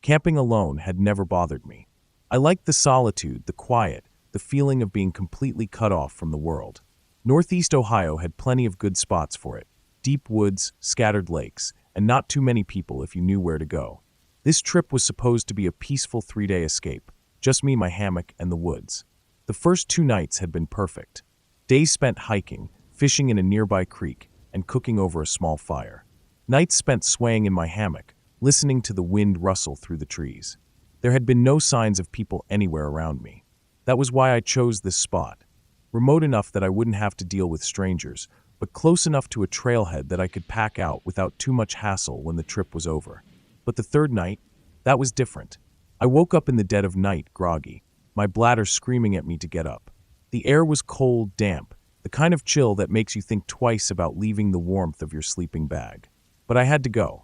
Camping alone had never bothered me. I liked the solitude, the quiet, the feeling of being completely cut off from the world. Northeast Ohio had plenty of good spots for it. Deep woods, scattered lakes, and not too many people if you knew where to go. This trip was supposed to be a peaceful 3-day escape, just me, my hammock, and the woods. The first 2 nights had been perfect. Days spent hiking, fishing in a nearby creek, and cooking over a small fire. Nights spent swaying in my hammock, listening to the wind rustle through the trees. There had been no signs of people anywhere around me. That was why I chose this spot. Remote enough that I wouldn't have to deal with strangers, but close enough to a trailhead that I could pack out without too much hassle when the trip was over. But the third night, that was different. I woke up in the dead of night, groggy, my bladder screaming at me to get up. The air was cold, damp, the kind of chill that makes you think twice about leaving the warmth of your sleeping bag. But I had to go.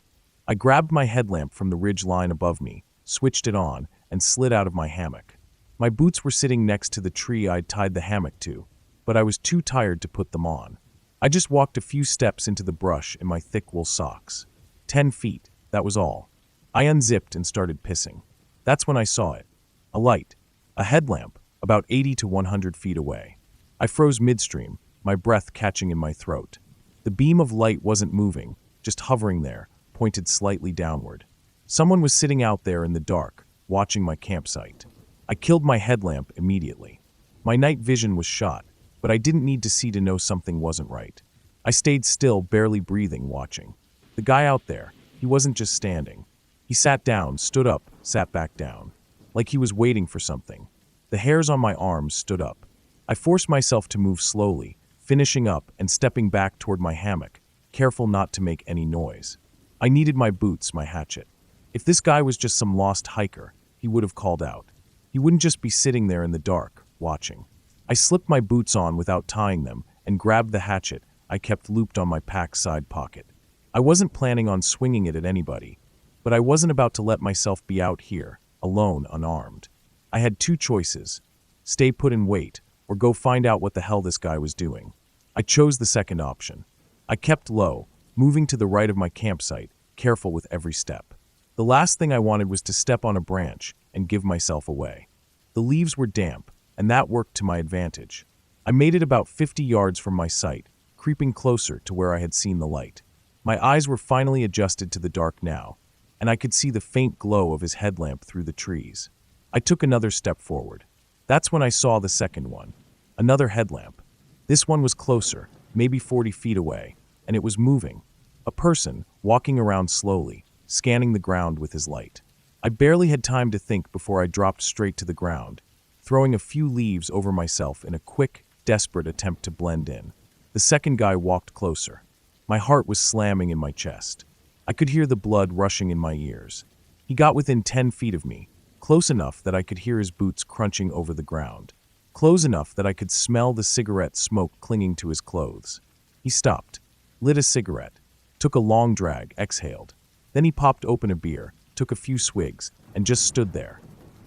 I grabbed my headlamp from the ridge line above me, switched it on, and slid out of my hammock. My boots were sitting next to the tree I'd tied the hammock to, but I was too tired to put them on. I just walked a few steps into the brush in my thick wool socks. 10 feet, that was all. I unzipped and started pissing. That's when I saw it. A light. A headlamp, about 80 to 100 feet away. I froze midstream, my breath catching in my throat. The beam of light wasn't moving, just hovering there, pointed slightly downward. Someone was sitting out there in the dark, watching my campsite. I killed my headlamp immediately. My night vision was shot, but I didn't need to see to know something wasn't right. I stayed still, barely breathing, watching. The guy out there, he wasn't just standing. He sat down, stood up, sat back down. Like he was waiting for something. The hairs on my arms stood up. I forced myself to move slowly, finishing up and stepping back toward my hammock, careful not to make any noise. I needed my boots, my hatchet. If this guy was just some lost hiker, he would have called out. He wouldn't just be sitting there in the dark, watching. I slipped my boots on without tying them and grabbed the hatchet I kept looped on my pack side pocket. I wasn't planning on swinging it at anybody, but I wasn't about to let myself be out here, alone, unarmed. I had 2 choices: stay put and wait, or go find out what the hell this guy was doing. I chose the second option. I kept low, moving to the right of my campsite, careful with every step. The last thing I wanted was to step on a branch and give myself away. The leaves were damp, and that worked to my advantage. I made it about 50 yards from my site, creeping closer to where I had seen the light. My eyes were finally adjusted to the dark now, and I could see the faint glow of his headlamp through the trees. I took another step forward. That's when I saw the second one. Another headlamp. This one was closer, maybe 40 feet away, and it was moving. A person, walking around slowly, scanning the ground with his light. I barely had time to think before I dropped straight to the ground, throwing a few leaves over myself in a quick, desperate attempt to blend in. The second guy walked closer. My heart was slamming in my chest. I could hear the blood rushing in my ears. He got within 10 feet of me, close enough that I could hear his boots crunching over the ground, close enough that I could smell the cigarette smoke clinging to his clothes. He stopped, lit a cigarette, took a long drag, exhaled. Then he popped open a beer, took a few swigs, and just stood there.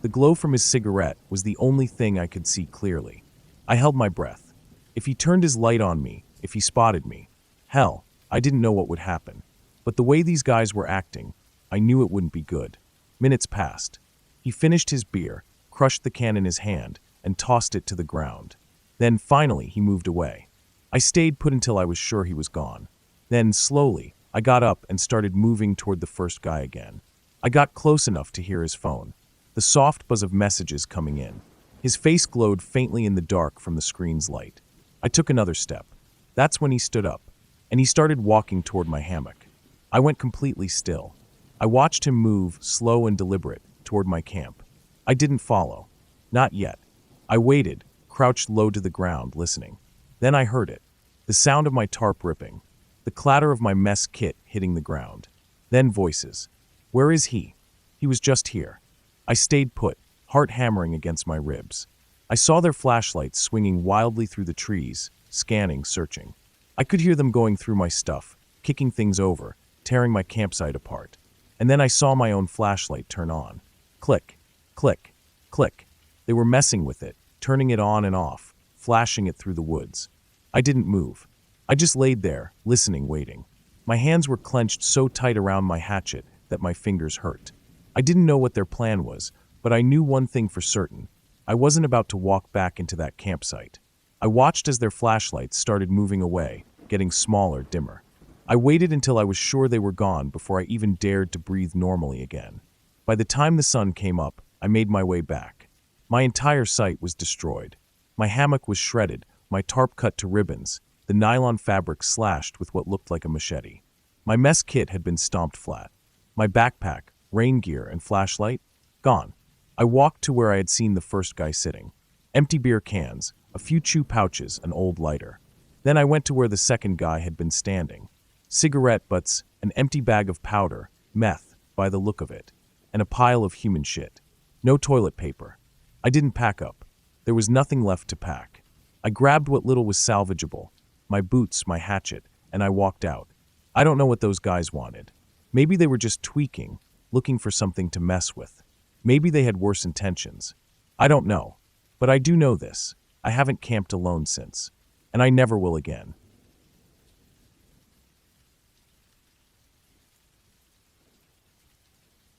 The glow from his cigarette was the only thing I could see clearly. I held my breath. If he turned his light on me, if he spotted me, hell, I didn't know what would happen. But the way these guys were acting, I knew it wouldn't be good. Minutes passed. He finished his beer, crushed the can in his hand, and tossed it to the ground. Then, finally, he moved away. I stayed put until I was sure he was gone. Then, slowly, I got up and started moving toward the first guy again. I got close enough to hear his phone, the soft buzz of messages coming in. His face glowed faintly in the dark from the screen's light. I took another step. That's when he stood up, and he started walking toward my hammock. I went completely still. I watched him move, slow and deliberate, toward my camp. I didn't follow. Not yet. I waited, crouched low to the ground, listening. Then I heard it. The sound of my tarp ripping. The clatter of my mess kit hitting the ground. Then voices. Where is he? He was just here. I stayed put, heart hammering against my ribs. I saw their flashlights swinging wildly through the trees, scanning, searching. I could hear them going through my stuff, kicking things over, tearing my campsite apart. And then I saw my own flashlight turn on. Click, click, click. They were messing with it, turning it on and off, flashing it through the woods. I didn't move. I just laid there, listening, waiting. My hands were clenched so tight around my hatchet that my fingers hurt. I didn't know what their plan was, but I knew one thing for certain. I wasn't about to walk back into that campsite. I watched as their flashlights started moving away, getting smaller, dimmer. I waited until I was sure they were gone before I even dared to breathe normally again. By the time the sun came up, I made my way back. My entire site was destroyed. My hammock was shredded, my tarp cut to ribbons, the nylon fabric slashed with what looked like a machete. My mess kit had been stomped flat. My backpack, rain gear, and flashlight, gone. I walked to where I had seen the first guy sitting. Empty beer cans, a few chew pouches, an old lighter. Then I went to where the second guy had been standing. Cigarette butts, an empty bag of powder, meth, by the look of it, and a pile of human shit. No toilet paper. I didn't pack up. There was nothing left to pack. I grabbed what little was salvageable, my boots, my hatchet, and I walked out. I don't know what those guys wanted. Maybe they were just tweaking, looking for something to mess with. Maybe they had worse intentions. I don't know. But I do know this. I haven't camped alone since. And I never will again.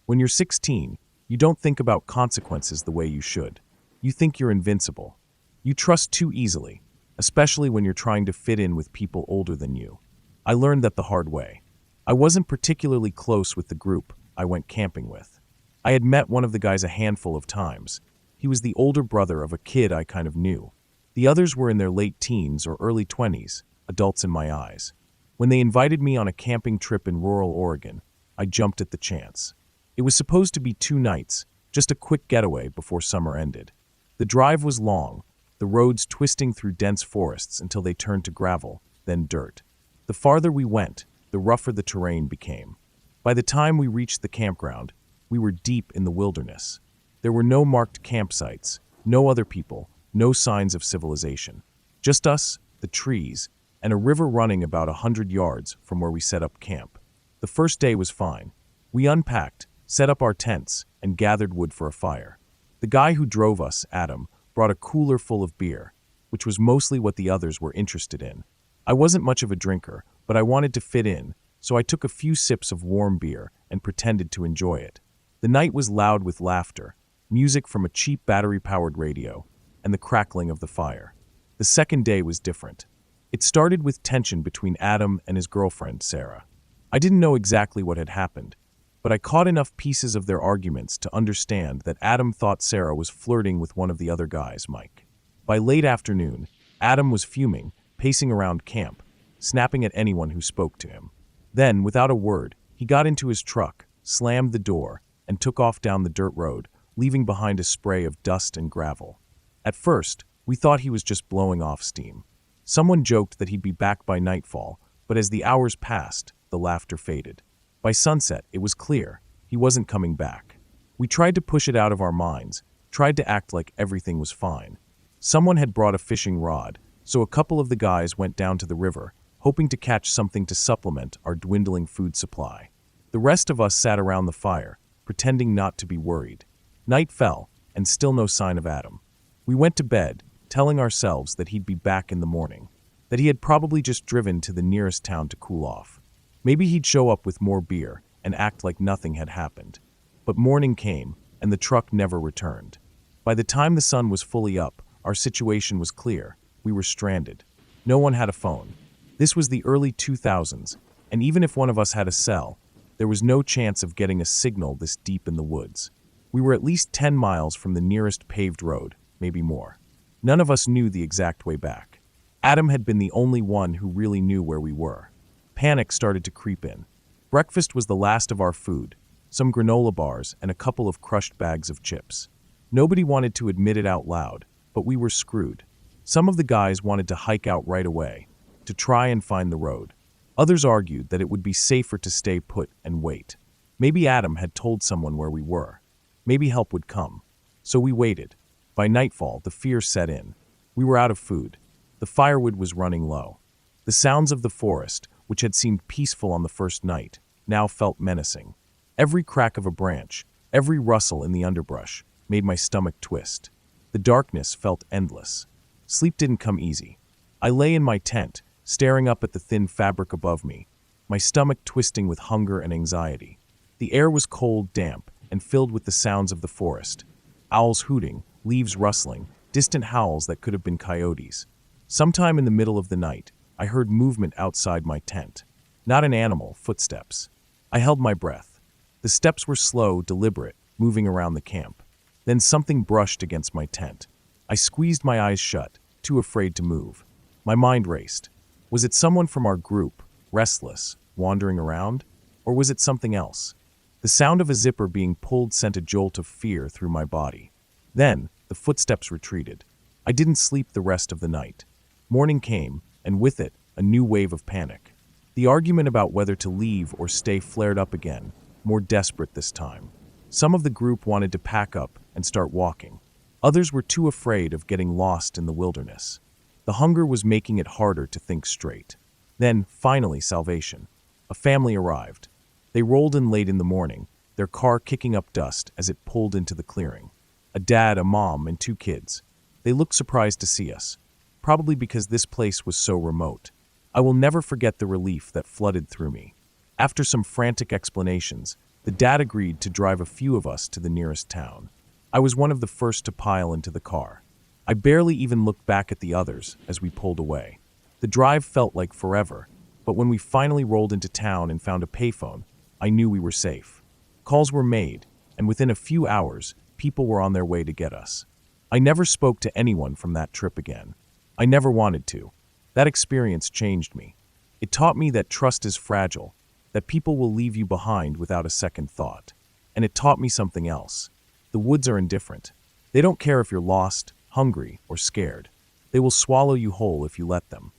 When you're 16, you don't think about consequences the way you should. You think you're invincible. You trust too easily, especially when you're trying to fit in with people older than you. I learned that the hard way. I wasn't particularly close with the group I went camping with. I had met one of the guys a handful of times. He was the older brother of a kid I kind of knew. The others were in their late teens or early 20s, adults in my eyes. When they invited me on a camping trip in rural Oregon, I jumped at the chance. It was supposed to be 2 nights, just a quick getaway before summer ended. The drive was long, the roads twisting through dense forests until they turned to gravel, then dirt. The farther we went, the rougher the terrain became. By the time we reached the campground, we were deep in the wilderness. There were no marked campsites, no other people, no signs of civilization. Just us, the trees, and a river running about 100 yards from where we set up camp. The first day was fine. We unpacked, set up our tents, and gathered wood for a fire. The guy who drove us, Adam, brought a cooler full of beer, which was mostly what the others were interested in. I wasn't much of a drinker, but I wanted to fit in, so I took a few sips of warm beer and pretended to enjoy it. The night was loud with laughter, music from a cheap battery-powered radio, and the crackling of the fire. The second day was different. It started with tension between Adam and his girlfriend, Sarah. I didn't know exactly what had happened, but I caught enough pieces of their arguments to understand that Adam thought Sarah was flirting with one of the other guys, Mike. By late afternoon, Adam was fuming, pacing around camp, snapping at anyone who spoke to him. Then, without a word, he got into his truck, slammed the door, and took off down the dirt road, leaving behind a spray of dust and gravel. At first, we thought he was just blowing off steam. Someone joked that he'd be back by nightfall, but as the hours passed, the laughter faded. By sunset, it was clear he wasn't coming back. We tried to push it out of our minds, tried to act like everything was fine. Someone had brought a fishing rod, so a couple of the guys went down to the river, hoping to catch something to supplement our dwindling food supply. The rest of us sat around the fire, pretending not to be worried. Night fell, and still no sign of Adam. We went to bed, telling ourselves that he'd be back in the morning, that he had probably just driven to the nearest town to cool off. Maybe he'd show up with more beer and act like nothing had happened. But morning came, and the truck never returned. By the time the sun was fully up, our situation was clear. We were stranded. No one had a phone. This was the early 2000s, and even if one of us had a cell, there was no chance of getting a signal this deep in the woods. We were at least 10 miles from the nearest paved road, maybe more. None of us knew the exact way back. Adam had been the only one who really knew where we were. Panic started to creep in. Breakfast was the last of our food, some granola bars and a couple of crushed bags of chips. Nobody wanted to admit it out loud, but we were screwed. Some of the guys wanted to hike out right away, to try and find the road. Others argued that it would be safer to stay put and wait. Maybe Adam had told someone where we were. Maybe help would come. So we waited. By nightfall, the fear set in. We were out of food. The firewood was running low. The sounds of the forest, which had seemed peaceful on the first night, now felt menacing. Every crack of a branch, every rustle in the underbrush, made my stomach twist. The darkness felt endless. Sleep didn't come easy. I lay in my tent, staring up at the thin fabric above me, my stomach twisting with hunger and anxiety. The air was cold, damp, and and filled with the sounds of the forest. Owls hooting, leaves rustling, distant howls that could have been coyotes. Sometime in the middle of the night, I heard movement outside my tent. Not an animal, footsteps. I held my breath. The steps were slow, deliberate, moving around the camp. Then something brushed against my tent. I squeezed my eyes shut, too afraid to move. My mind raced. Was it someone from our group, restless, wandering around? Or was it something else? The sound of a zipper being pulled sent a jolt of fear through my body. Then, the footsteps retreated. I didn't sleep the rest of the night. Morning came, and with it, a new wave of panic. The argument about whether to leave or stay flared up again, more desperate this time. Some of the group wanted to pack up and start walking. Others were too afraid of getting lost in the wilderness. The hunger was making it harder to think straight. Then, finally, salvation. A family arrived. They rolled in late in the morning, their car kicking up dust as it pulled into the clearing. A dad, a mom, and 2 kids. They looked surprised to see us, probably because this place was so remote. I will never forget the relief that flooded through me. After some frantic explanations, the dad agreed to drive a few of us to the nearest town. I was one of the first to pile into the car. I barely even looked back at the others as we pulled away. The drive felt like forever, but when we finally rolled into town and found a payphone, I knew we were safe. Calls were made, and within a few hours, people were on their way to get us. I never spoke to anyone from that trip again. I never wanted to. That experience changed me. It taught me that trust is fragile, that people will leave you behind without a second thought. And it taught me something else. The woods are indifferent. They don't care if you're lost, hungry, or scared. They will swallow you whole if you let them.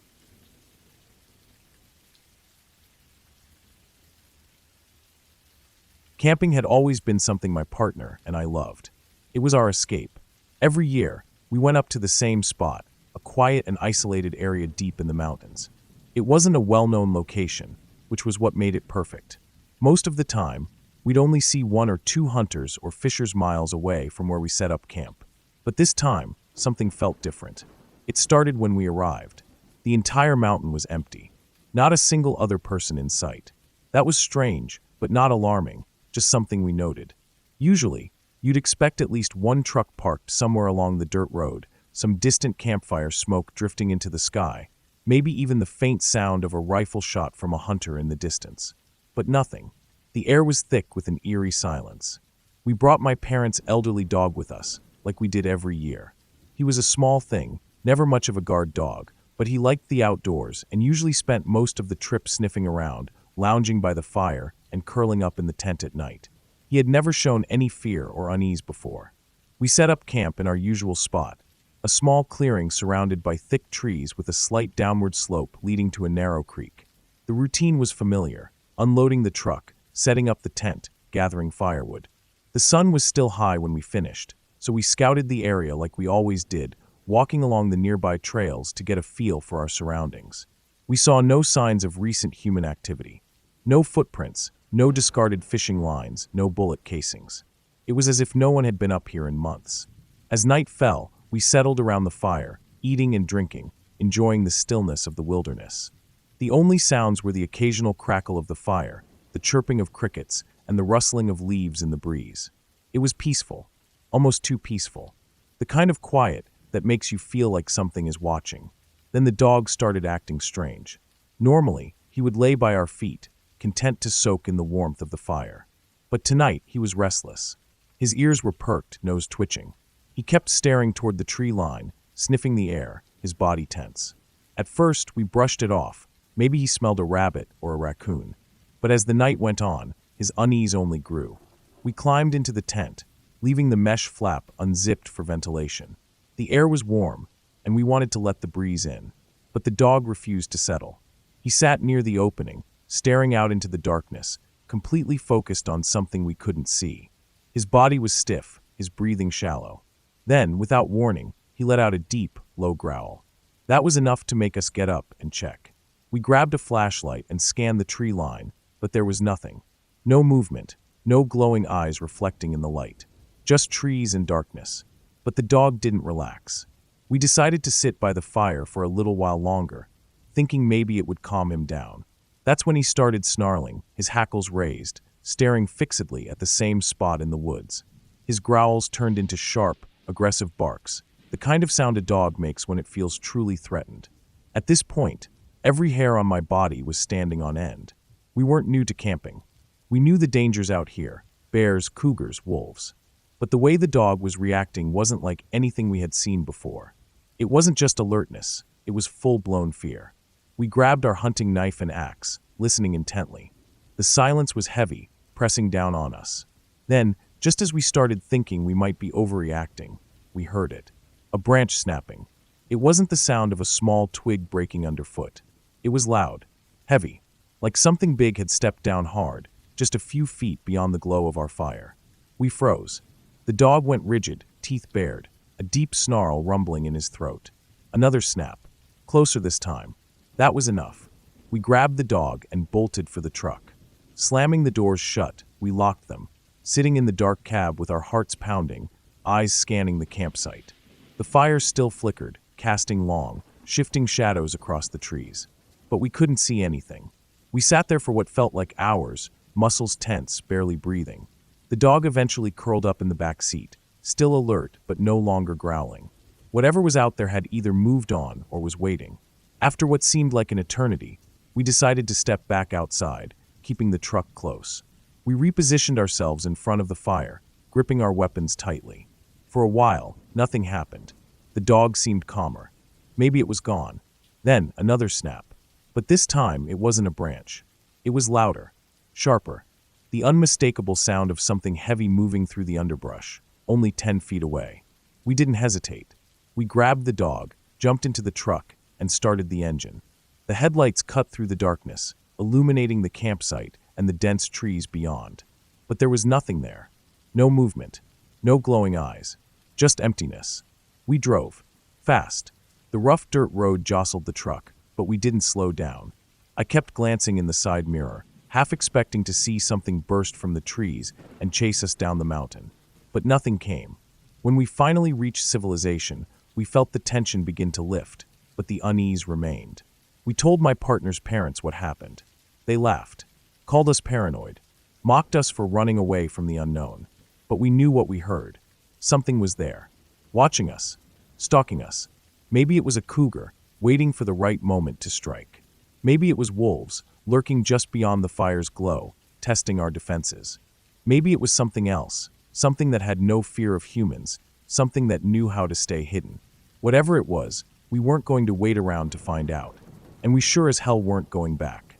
Camping had always been something my partner and I loved. It was our escape. Every year, we went up to the same spot, a quiet and isolated area deep in the mountains. It wasn't a well-known location, which was what made it perfect. Most of the time, we'd only see 1 or 2 hunters or fishers miles away from where we set up camp. But this time, something felt different. It started when we arrived. The entire mountain was empty. Not a single other person in sight. That was strange, but not alarming, just something we noted. Usually, you'd expect at least 1 truck parked somewhere along the dirt road, some distant campfire smoke drifting into the sky, maybe even the faint sound of a rifle shot from a hunter in the distance. But nothing. The air was thick with an eerie silence. We brought my parents' elderly dog with us, like we did every year. He was a small thing, never much of a guard dog, but he liked the outdoors and usually spent most of the trip sniffing around, lounging by the fire, and curling up in the tent at night. He had never shown any fear or unease before. We set up camp in our usual spot, a small clearing surrounded by thick trees with a slight downward slope leading to a narrow creek. The routine was familiar: unloading the truck, setting up the tent, gathering firewood. The sun was still high when we finished, so we scouted the area like we always did, walking along the nearby trails to get a feel for our surroundings. We saw no signs of recent human activity. No footprints, no discarded fishing lines, no bullet casings. It was as if no one had been up here in months. As night fell, we settled around the fire, eating and drinking, enjoying the stillness of the wilderness. The only sounds were the occasional crackle of the fire, the chirping of crickets, and the rustling of leaves in the breeze. It was peaceful, almost too peaceful. The kind of quiet that makes you feel like something is watching. Then the dog started acting strange. Normally, he would lay by our feet, content to soak in the warmth of the fire. But tonight, he was restless. His ears were perked, nose twitching. He kept staring toward the tree line, sniffing the air, his body tense. At first, we brushed it off. Maybe he smelled a rabbit or a raccoon. But as the night went on, his unease only grew. We climbed into the tent, leaving the mesh flap unzipped for ventilation. The air was warm, and we wanted to let the breeze in. But the dog refused to settle. He sat near the opening, staring out into the darkness, completely focused on something we couldn't see. His body was stiff, his breathing shallow. Then, without warning, he let out a deep, low growl. That was enough to make us get up and check. We grabbed a flashlight and scanned the tree line, but there was nothing. No movement, no glowing eyes reflecting in the light. Just trees and darkness. But the dog didn't relax. We decided to sit by the fire for a little while longer, thinking maybe it would calm him down. That's when he started snarling, his hackles raised, staring fixedly at the same spot in the woods. His growls turned into sharp, aggressive barks, the kind of sound a dog makes when it feels truly threatened. At this point, every hair on my body was standing on end. We weren't new to camping. We knew the dangers out here: bears, cougars, wolves. But the way the dog was reacting wasn't like anything we had seen before. It wasn't just alertness, it was full-blown fear. We grabbed our hunting knife and axe, listening intently. The silence was heavy, pressing down on us. Then, just as we started thinking we might be overreacting, we heard it. A branch snapping. It wasn't the sound of a small twig breaking underfoot. It was loud, heavy, like something big had stepped down hard, just a few feet beyond the glow of our fire. We froze. The dog went rigid, teeth bared, a deep snarl rumbling in his throat. Another snap. Closer this time. That was enough. We grabbed the dog and bolted for the truck. Slamming the doors shut, we locked them, sitting in the dark cab with our hearts pounding, eyes scanning the campsite. The fire still flickered, casting long, shifting shadows across the trees. But we couldn't see anything. We sat there for what felt like hours, muscles tense, barely breathing. The dog eventually curled up in the back seat, still alert but no longer growling. Whatever was out there had either moved on or was waiting. After what seemed like an eternity, we decided to step back outside, keeping the truck close. We repositioned ourselves in front of the fire, gripping our weapons tightly. For a while, nothing happened. The dog seemed calmer. Maybe it was gone. Then, another snap. But this time, it wasn't a branch. It was louder, sharper. The unmistakable sound of something heavy moving through the underbrush, only 10 feet away. We didn't hesitate. We grabbed the dog, jumped into the truck, and started the engine. The headlights cut through the darkness, illuminating the campsite and the dense trees beyond. But there was nothing there. No movement. No glowing eyes. Just emptiness. We drove. Fast. The rough dirt road jostled the truck, but we didn't slow down. I kept glancing in the side mirror, half expecting to see something burst from the trees and chase us down the mountain. But nothing came. When we finally reached civilization, we felt the tension begin to lift, but the unease remained. We told my partner's parents what happened. They laughed, called us paranoid, mocked us for running away from the unknown. But we knew what we heard. Something was there, watching us, stalking us. Maybe it was a cougar, waiting for the right moment to strike. Maybe it was wolves, lurking just beyond the fire's glow, testing our defenses. Maybe it was something else, something that had no fear of humans, something that knew how to stay hidden. Whatever it was, we weren't going to wait around to find out. And we sure as hell weren't going back.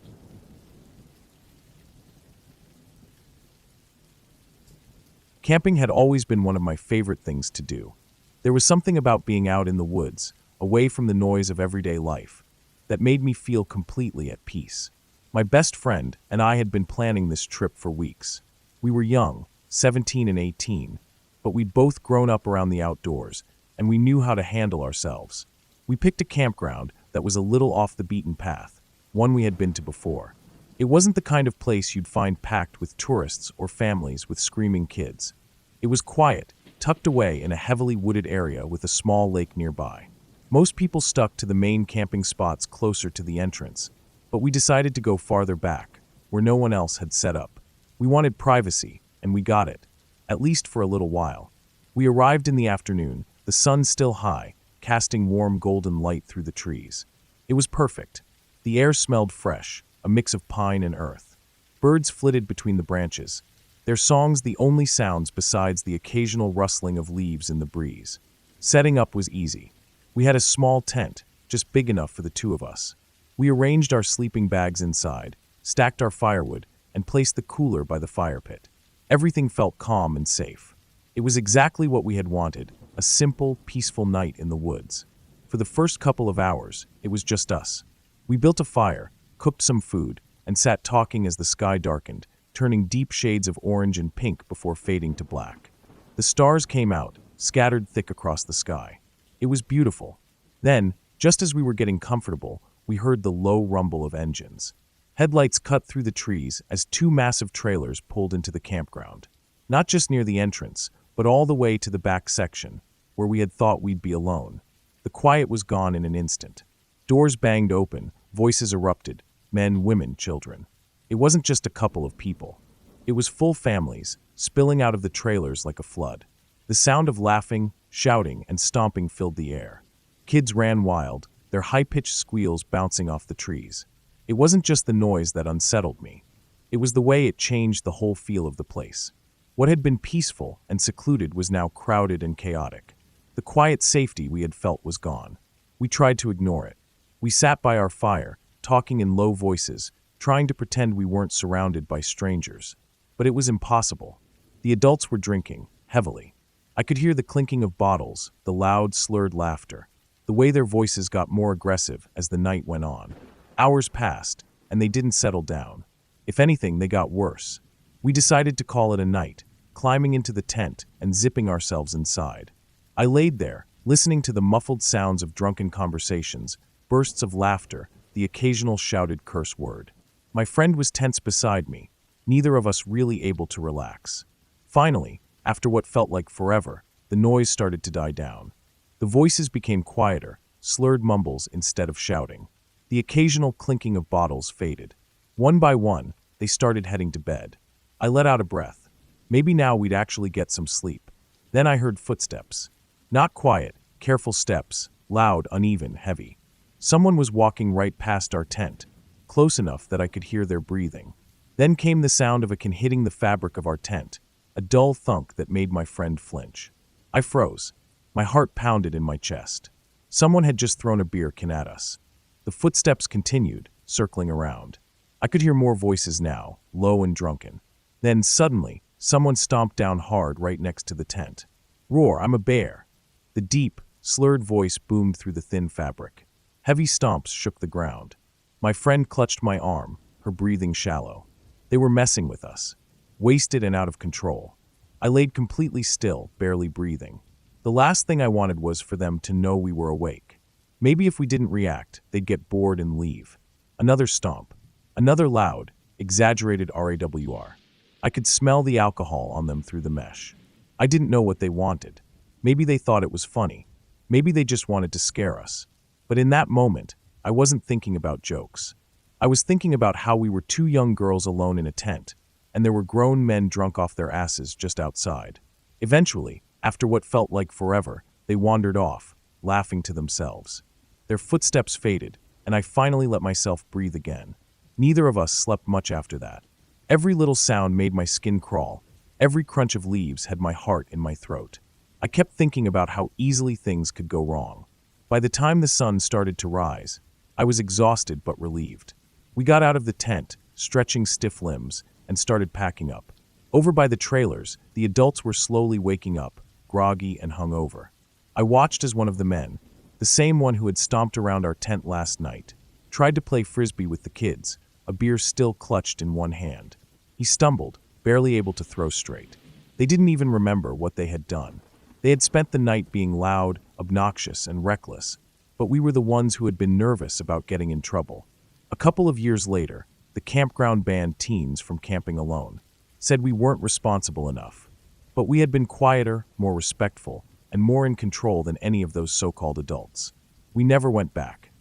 Camping had always been one of my favorite things to do. There was something about being out in the woods, away from the noise of everyday life, that made me feel completely at peace. My best friend and I had been planning this trip for weeks. We were young, 17 and 18, but we'd both grown up around the outdoors, and we knew how to handle ourselves. We picked a campground that was a little off the beaten path, one we had been to before. It wasn't the kind of place you'd find packed with tourists or families with screaming kids. It was quiet, tucked away in a heavily wooded area with a small lake nearby. Most people stuck to the main camping spots closer to the entrance, but we decided to go farther back, where no one else had set up. We wanted privacy, and we got it, at least for a little while. We arrived in the afternoon, the sun still high, casting warm golden light through the trees. It was perfect. The air smelled fresh, a mix of pine and earth. Birds flitted between the branches, their songs the only sounds besides the occasional rustling of leaves in the breeze. Setting up was easy. We had a small tent, just big enough for the two of us. We arranged our sleeping bags inside, stacked our firewood, and placed the cooler by the fire pit. Everything felt calm and safe. It was exactly what we had wanted, a simple, peaceful night in the woods. For the first couple of hours, it was just us. We built a fire, cooked some food, and sat talking as the sky darkened, turning deep shades of orange and pink before fading to black. The stars came out, scattered thick across the sky. It was beautiful. Then, just as we were getting comfortable, we heard the low rumble of engines. Headlights cut through the trees as two massive trailers pulled into the campground. Not just near the entrance, but all the way to the back section, where we had thought we'd be alone. The quiet was gone in an instant. Doors banged open, voices erupted, men, women, children. It wasn't just a couple of people. It was full families, spilling out of the trailers like a flood. The sound of laughing, shouting, and stomping filled the air. Kids ran wild, their high-pitched squeals bouncing off the trees. It wasn't just the noise that unsettled me. It was the way it changed the whole feel of the place. What had been peaceful and secluded was now crowded and chaotic. The quiet safety we had felt was gone. We tried to ignore it. We sat by our fire, talking in low voices, trying to pretend we weren't surrounded by strangers. But it was impossible. The adults were drinking, heavily. I could hear the clinking of bottles, the loud, slurred laughter, the way their voices got more aggressive as the night went on. Hours passed, and they didn't settle down. If anything, they got worse. We decided to call it a night, climbing into the tent and zipping ourselves inside. I laid there, listening to the muffled sounds of drunken conversations, bursts of laughter, the occasional shouted curse word. My friend was tense beside me, neither of us really able to relax. Finally, after what felt like forever, the noise started to die down. The voices became quieter, slurred mumbles instead of shouting. The occasional clinking of bottles faded. One by one, they started heading to bed. I let out a breath. Maybe now we'd actually get some sleep. Then I heard footsteps. Not quiet, careful steps, loud, uneven, heavy. Someone was walking right past our tent, close enough that I could hear their breathing. Then came the sound of a can hitting the fabric of our tent, a dull thunk that made my friend flinch. I froze. My heart pounded in my chest. Someone had just thrown a beer can at us. The footsteps continued, circling around. I could hear more voices now, low and drunken. Then, suddenly, someone stomped down hard right next to the tent. "Roar, I'm a bear." The deep, slurred voice boomed through the thin fabric. Heavy stomps shook the ground. My friend clutched my arm, her breathing shallow. They were messing with us. Wasted and out of control. I laid completely still, barely breathing. The last thing I wanted was for them to know we were awake. Maybe if we didn't react, they'd get bored and leave. Another stomp. Another loud, exaggerated RAWR. I could smell the alcohol on them through the mesh. I didn't know what they wanted. Maybe they thought it was funny. Maybe they just wanted to scare us. But in that moment, I wasn't thinking about jokes. I was thinking about how we were two young girls alone in a tent, and there were grown men drunk off their asses just outside. Eventually, after what felt like forever, they wandered off, laughing to themselves. Their footsteps faded, and I finally let myself breathe again. Neither of us slept much after that. Every little sound made my skin crawl. Every crunch of leaves had my heart in my throat. I kept thinking about how easily things could go wrong. By the time the sun started to rise, I was exhausted but relieved. We got out of the tent, stretching stiff limbs, and started packing up. Over by the trailers, the adults were slowly waking up, groggy and hungover. I watched as one of the men, the same one who had stomped around our tent last night, tried to play frisbee with the kids, a beer still clutched in one hand. He stumbled, barely able to throw straight. They didn't even remember what they had done. They had spent the night being loud, obnoxious, and reckless, but we were the ones who had been nervous about getting in trouble. A couple of years later, the campground banned teens from camping alone, said we weren't responsible enough. But we had been quieter, more respectful, and more in control than any of those so-called adults. We never went back.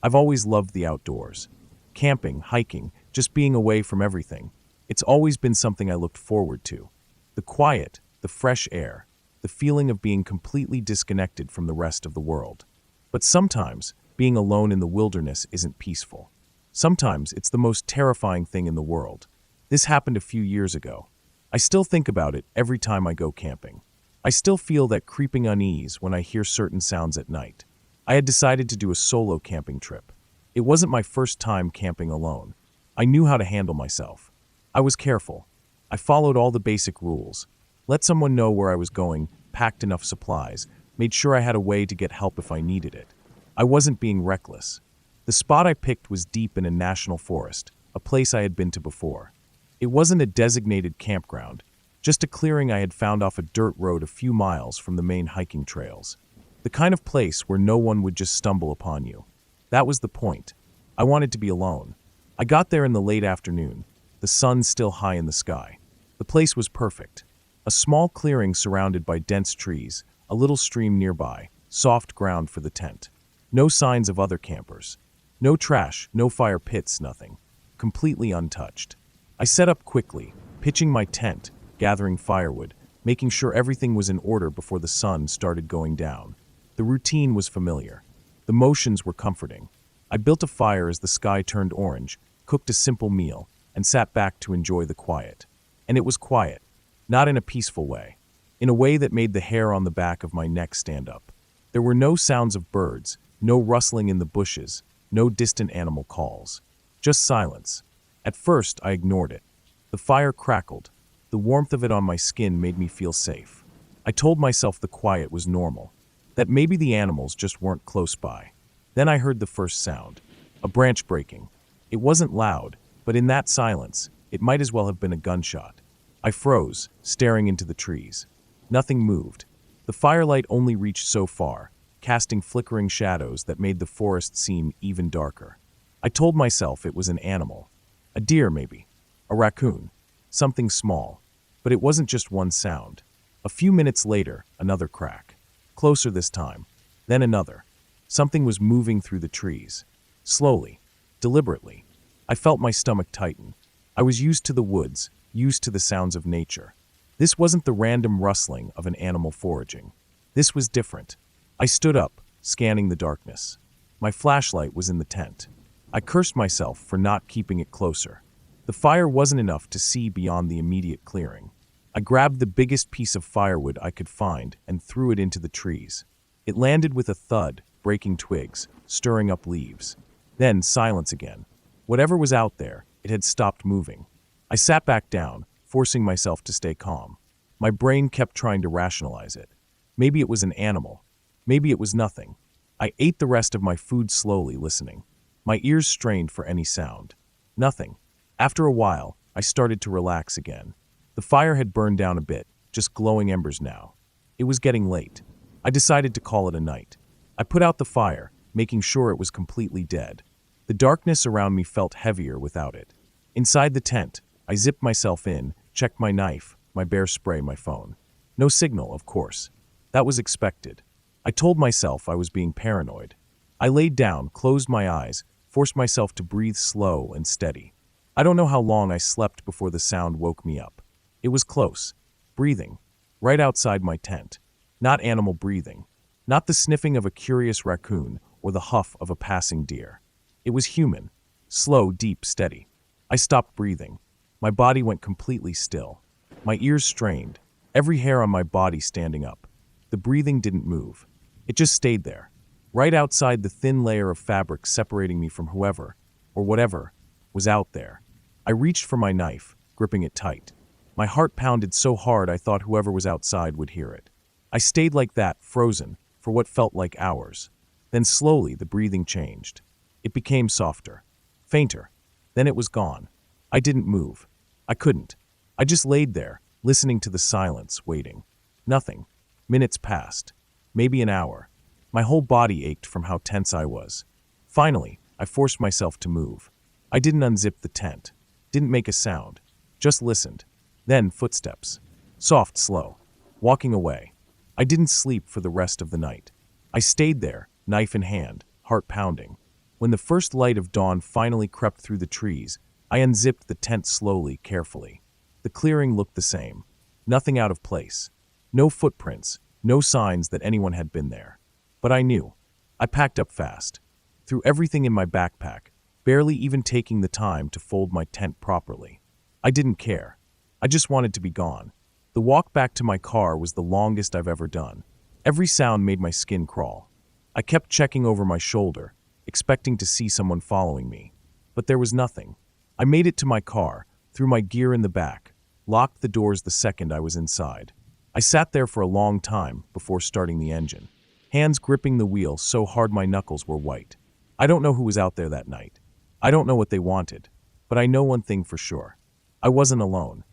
I've always loved the outdoors. Camping, hiking, just being away from everything. It's always been something I looked forward to. The quiet, the fresh air, the feeling of being completely disconnected from the rest of the world. But sometimes, being alone in the wilderness isn't peaceful. Sometimes it's the most terrifying thing in the world. This happened a few years ago. I still think about it every time I go camping. I still feel that creeping unease when I hear certain sounds at night. I had decided to do a solo camping trip. It wasn't my first time camping alone. I knew how to handle myself. I was careful. I followed all the basic rules. Let someone know where I was going, packed enough supplies, made sure I had a way to get help if I needed it. I wasn't being reckless. The spot I picked was deep in a national forest, a place I had been to before. It wasn't a designated campground, just a clearing I had found off a dirt road a few miles from the main hiking trails. The kind of place where no one would just stumble upon you. That was the point. I wanted to be alone. I got there in the late afternoon, the sun still high in the sky. The place was perfect. A small clearing surrounded by dense trees, a little stream nearby, soft ground for the tent. No signs of other campers. No trash, no fire pits, nothing. Completely untouched. I set up quickly, pitching my tent, gathering firewood, making sure everything was in order before the sun started going down. The routine was familiar. The motions were comforting. I built a fire as the sky turned orange, cooked a simple meal, and sat back to enjoy the quiet. And it was quiet, not in a peaceful way, in a way that made the hair on the back of my neck stand up. There were no sounds of birds, no rustling in the bushes, no distant animal calls. Just silence. At first, I ignored it. The fire crackled. The warmth of it on my skin made me feel safe. I told myself the quiet was normal, that maybe the animals just weren't close by. Then I heard the first sound, a branch breaking. It wasn't loud, but in that silence, it might as well have been a gunshot. I froze, staring into the trees. Nothing moved. The firelight only reached so far, casting flickering shadows that made the forest seem even darker. I told myself it was an animal. A deer, maybe. A raccoon. Something small. But it wasn't just one sound. A few minutes later, another crack. Closer this time. Then another. Something was moving through the trees. Slowly. Deliberately. I felt my stomach tighten. I was used to the woods, used to the sounds of nature. This wasn't the random rustling of an animal foraging. This was different. I stood up, scanning the darkness. My flashlight was in the tent. I cursed myself for not keeping it closer. The fire wasn't enough to see beyond the immediate clearing. I grabbed the biggest piece of firewood I could find and threw it into the trees. It landed with a thud, breaking twigs, stirring up leaves. Then silence again. Whatever was out there, it had stopped moving. I sat back down, forcing myself to stay calm. My brain kept trying to rationalize it. Maybe it was an animal. Maybe it was nothing. I ate the rest of my food slowly, listening. My ears strained for any sound. Nothing. After a while, I started to relax again. The fire had burned down a bit, just glowing embers now. It was getting late. I decided to call it a night. I put out the fire, making sure it was completely dead. The darkness around me felt heavier without it. Inside the tent, I zipped myself in, checked my knife, my bear spray, my phone. No signal, of course. That was expected. I told myself I was being paranoid. I laid down, closed my eyes, forced myself to breathe slow and steady. I don't know how long I slept before the sound woke me up. It was close. Breathing. Right outside my tent. Not animal breathing. Not the sniffing of a curious raccoon or the huff of a passing deer. It was human. Slow, deep, steady. I stopped breathing. My body went completely still. My ears strained. Every hair on my body standing up. The breathing didn't move. It just stayed there. Right outside the thin layer of fabric separating me from whoever, or whatever, was out there. I reached for my knife, gripping it tight. My heart pounded so hard I thought whoever was outside would hear it. I stayed like that, frozen, for what felt like hours. Then slowly the breathing changed. It became softer, fainter. Then it was gone. I didn't move. I couldn't. I just laid there, listening to the silence, waiting. Nothing. Minutes passed. Maybe an hour. My whole body ached from how tense I was. Finally, I forced myself to move. I didn't unzip the tent. Didn't make a sound. Just listened. Then footsteps. Soft, slow. Walking away. I didn't sleep for the rest of the night. I stayed there, knife in hand, heart pounding. When the first light of dawn finally crept through the trees, I unzipped the tent slowly, carefully. The clearing looked the same. Nothing out of place. No footprints, no signs that anyone had been there. But I knew. I packed up fast. Threw everything in my backpack, barely even taking the time to fold my tent properly. I didn't care. I just wanted to be gone. The walk back to my car was the longest I've ever done. Every sound made my skin crawl. I kept checking over my shoulder, expecting to see someone following me. But there was nothing. I made it to my car, threw my gear in the back, locked the doors the second I was inside. I sat there for a long time before starting the engine, hands gripping the wheel so hard my knuckles were white. I don't know who was out there that night. I don't know what they wanted, but I know one thing for sure. I wasn't alone.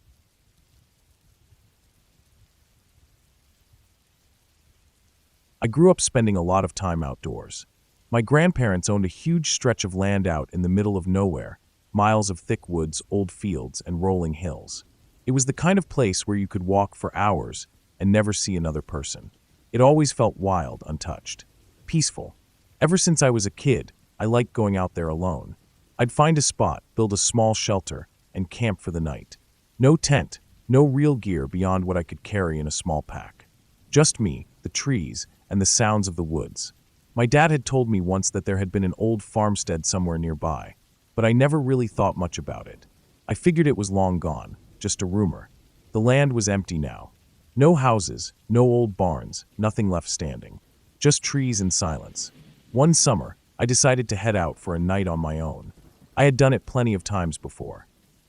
I grew up spending a lot of time outdoors. My grandparents owned a huge stretch of land out in the middle of nowhere, miles of thick woods, old fields, and rolling hills. It was the kind of place where you could walk for hours and never see another person. It always felt wild, untouched, peaceful. Ever since I was a kid, I liked going out there alone. I'd find a spot, build a small shelter, and camp for the night. No tent, no real gear beyond what I could carry in a small pack. Just me, the trees, and the sounds of the woods. My dad had told me once that there had been an old farmstead somewhere nearby, but I never really thought much about it. I figured it was long gone, just a rumor. The land was empty now. No houses, no old barns, nothing left standing. Just trees and silence. One summer, I decided to head out for a night on my own. I had done it plenty of times before.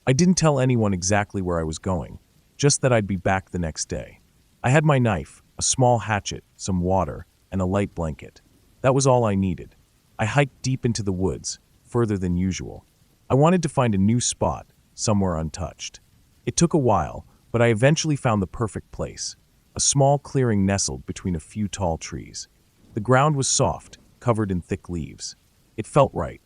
I didn't tell anyone exactly where I was going, just that I'd be back the next day. I had my knife, a small hatchet, some water, and a light blanket. That was all I needed. I hiked deep into the woods, further than usual. I wanted to find a new spot, somewhere untouched. It took a while, but I eventually found the perfect place. A small clearing nestled between a few tall trees. The ground was soft, covered in thick leaves. It felt right.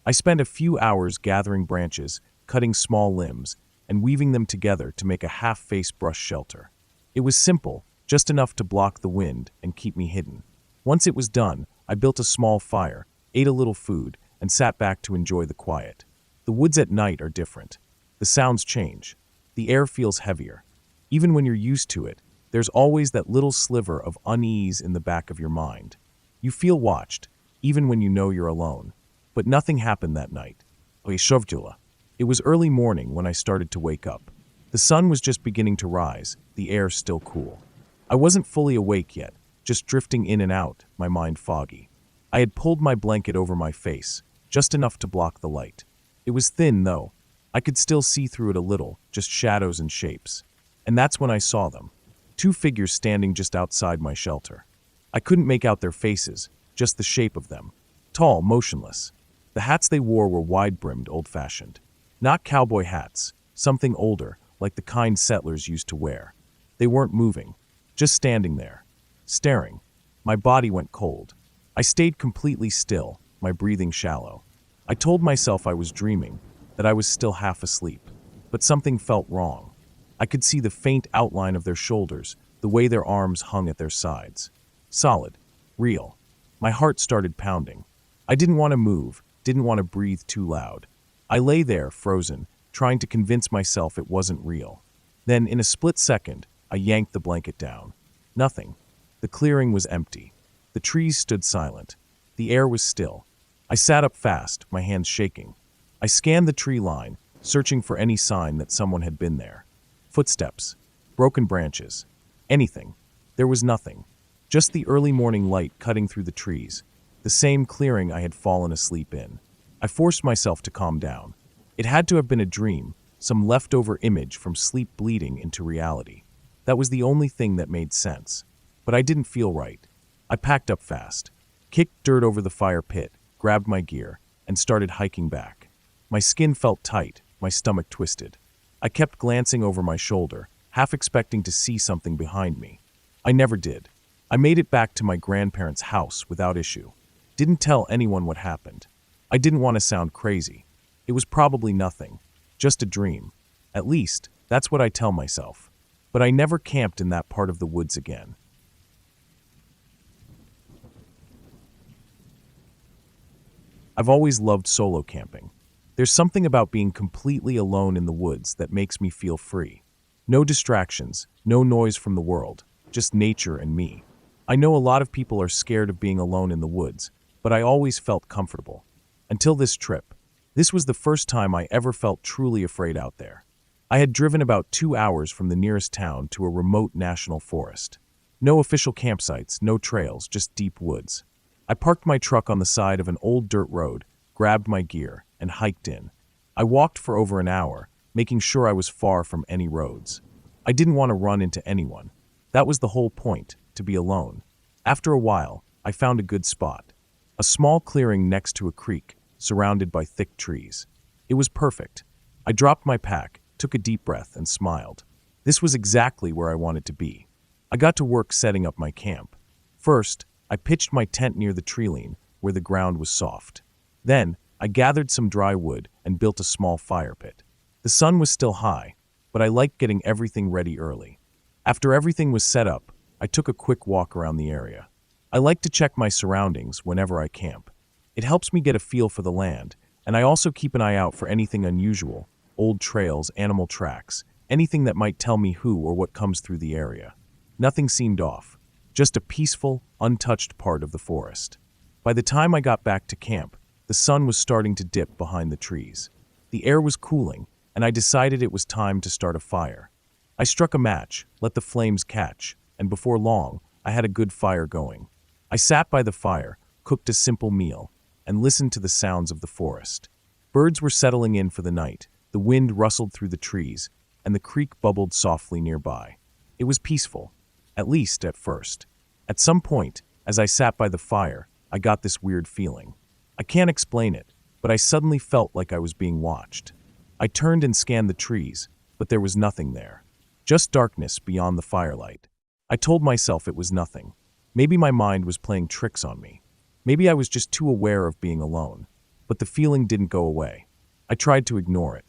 I spent a few hours gathering branches, cutting small limbs, and weaving them together to make a half-face brush shelter. It was simple, just enough to block the wind and keep me hidden. Once it was done, I built a small fire, ate a little food, and sat back to enjoy the quiet. The woods at night are different. The sounds change. The air feels heavier. Even when you're used to it, there's always that little sliver of unease in the back of your mind. You feel watched, even when you know you're alone. But nothing happened that night. It was early morning when I started to wake up. The sun was just beginning to rise, the air still cool. I wasn't fully awake yet, just drifting in and out, my mind foggy. I had pulled my blanket over my face, just enough to block the light. It was thin, though. I could still see through it a little, just shadows and shapes. And that's when I saw them. Two figures standing just outside my shelter. I couldn't make out their faces, just the shape of them. Tall, motionless. The hats they wore were wide-brimmed, old-fashioned. Not cowboy hats, something older, like the kind settlers used to wear. They weren't moving, just standing there, staring. My body went cold. I stayed completely still, my breathing shallow. I told myself I was dreaming, that I was still half asleep. But something felt wrong. I could see the faint outline of their shoulders, the way their arms hung at their sides. Solid. Real. My heart started pounding. I didn't want to move, didn't want to breathe too loud. I lay there, frozen, trying to convince myself it wasn't real. Then, in a split second, I yanked the blanket down. Nothing. The clearing was empty. The trees stood silent. The air was still. I sat up fast, my hands shaking. I scanned the tree line, searching for any sign that someone had been there. Footsteps. Broken branches. Anything. There was nothing. Just the early morning light cutting through the trees. The same clearing I had fallen asleep in. I forced myself to calm down. It had to have been a dream, some leftover image from sleep bleeding into reality. That was the only thing that made sense. But I didn't feel right. I packed up fast, kicked dirt over the fire pit, grabbed my gear, and started hiking back. My skin felt tight, my stomach twisted. I kept glancing over my shoulder, half expecting to see something behind me. I never did. I made it back to my grandparents' house without issue. Didn't tell anyone what happened. I didn't want to sound crazy. It was probably nothing, just a dream. At least, that's what I tell myself. But I never camped in that part of the woods again. I've always loved solo camping. There's something about being completely alone in the woods that makes me feel free. No distractions, no noise from the world, just nature and me. I know a lot of people are scared of being alone in the woods, but I always felt comfortable. Until this trip. This was the first time I ever felt truly afraid out there. I had driven about 2 hours from the nearest town to a remote national forest. No official campsites, no trails, just deep woods. I parked my truck on the side of an old dirt road, grabbed my gear, and hiked in. I walked for over an hour, making sure I was far from any roads. I didn't want to run into anyone. That was the whole point, to be alone. After a while, I found a good spot. A small clearing next to a creek, surrounded by thick trees. It was perfect. I dropped my pack, took a deep breath, and smiled. This was exactly where I wanted to be. I got to work setting up my camp. First, I pitched my tent near the tree line, where the ground was soft. Then, I gathered some dry wood and built a small fire pit. The sun was still high, but I liked getting everything ready early. After everything was set up, I took a quick walk around the area. I like to check my surroundings whenever I camp. It helps me get a feel for the land, and I also keep an eye out for anything unusual, old trails, animal tracks, anything that might tell me who or what comes through the area. Nothing seemed off, just a peaceful, untouched part of the forest. By the time I got back to camp, the sun was starting to dip behind the trees. The air was cooling, and I decided it was time to start a fire. I struck a match, let the flames catch, and before long, I had a good fire going. I sat by the fire, cooked a simple meal, and listened to the sounds of the forest. Birds were settling in for the night, the wind rustled through the trees, and the creek bubbled softly nearby. It was peaceful, at least at first. At some point, as I sat by the fire, I got this weird feeling. I can't explain it, but I suddenly felt like I was being watched. I turned and scanned the trees, but there was nothing there. Just darkness beyond the firelight. I told myself it was nothing. Maybe my mind was playing tricks on me. Maybe I was just too aware of being alone. But the feeling didn't go away. I tried to ignore it.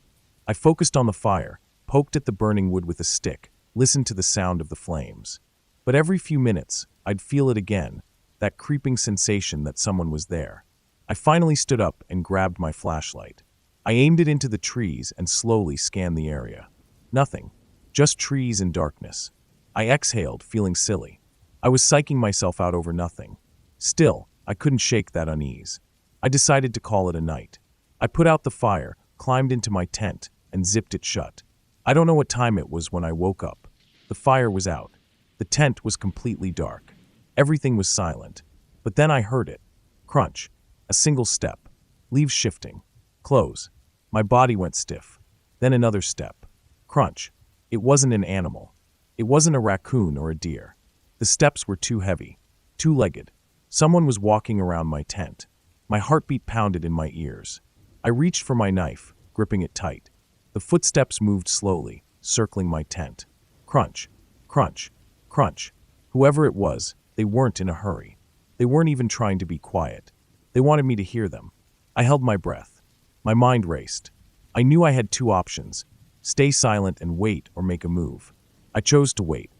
I focused on the fire, poked at the burning wood with a stick, listened to the sound of the flames. But every few minutes, I'd feel it again, that creeping sensation that someone was there. I finally stood up and grabbed my flashlight. I aimed it into the trees and slowly scanned the area. Nothing. Just trees and darkness. I exhaled, feeling silly. I was psyching myself out over nothing. Still, I couldn't shake that unease. I decided to call it a night. I put out the fire, climbed into my tent, and zipped it shut. I don't know what time it was when I woke up. The fire was out. The tent was completely dark. Everything was silent. But then I heard it. Crunch. A single step. Leaves shifting. Close. My body went stiff. Then another step. Crunch. It wasn't an animal. It wasn't a raccoon or a deer. The steps were too heavy. Two-legged. Someone was walking around my tent. My heartbeat pounded in my ears. I reached for my knife, gripping it tight. The footsteps moved slowly, circling my tent. Crunch, crunch, crunch. Whoever it was, they weren't in a hurry. They weren't even trying to be quiet. They wanted me to hear them. I held my breath. My mind raced. I knew I had two options: stay silent and wait or make a move. I chose to wait.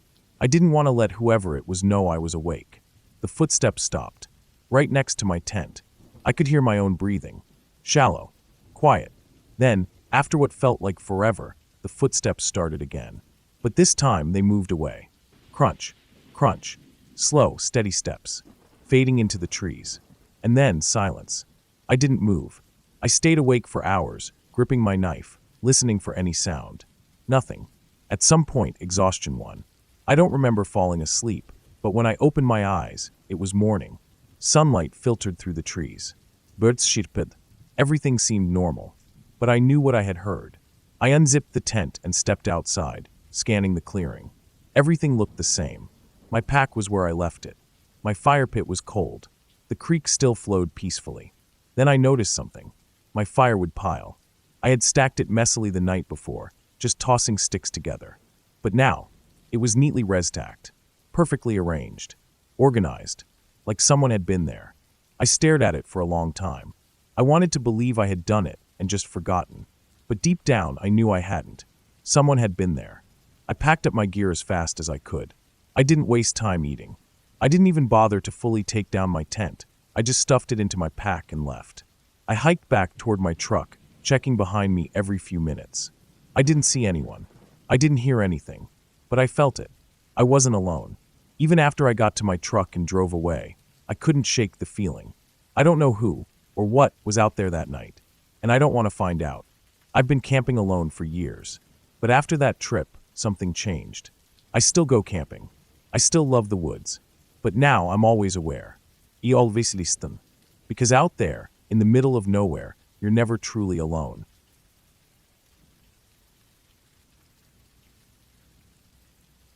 I didn't want to let whoever it was know I was awake. The footsteps stopped, right next to my tent. I could hear my own breathing. Shallow. Quiet. Then, after what felt like forever, the footsteps started again. But this time they moved away. Crunch. Crunch. Slow, steady steps, fading into the trees. And then silence. I didn't move. I stayed awake for hours, gripping my knife, listening for any sound. Nothing. At some point, exhaustion won. I don't remember falling asleep, but when I opened my eyes, it was morning. Sunlight filtered through the trees. Birds chirped. Everything seemed normal. But I knew what I had heard. I unzipped the tent and stepped outside, scanning the clearing. Everything looked the same. My pack was where I left it. My fire pit was cold. The creek still flowed peacefully. Then I noticed something. My firewood pile. I had stacked it messily the night before, just tossing sticks together. But now, it was neatly res-stacked, perfectly arranged, organized, like someone had been there. I stared at it for a long time. I wanted to believe I had done it and just forgotten. But deep down, I knew I hadn't. Someone had been there. I packed up my gear as fast as I could. I didn't waste time eating. I didn't even bother to fully take down my tent. I just stuffed it into my pack and left. I hiked back toward my truck, checking behind me every few minutes. I didn't see anyone. I didn't hear anything. But I felt it. I wasn't alone. Even after I got to my truck and drove away, I couldn't shake the feeling. I don't know who or what was out there that night, and I don't want to find out. I've been camping alone for years, but after that trip, something changed. I still go camping. I still love the woods, but now I'm always aware. I always listen. Because out there, in the middle of nowhere, you're never truly alone.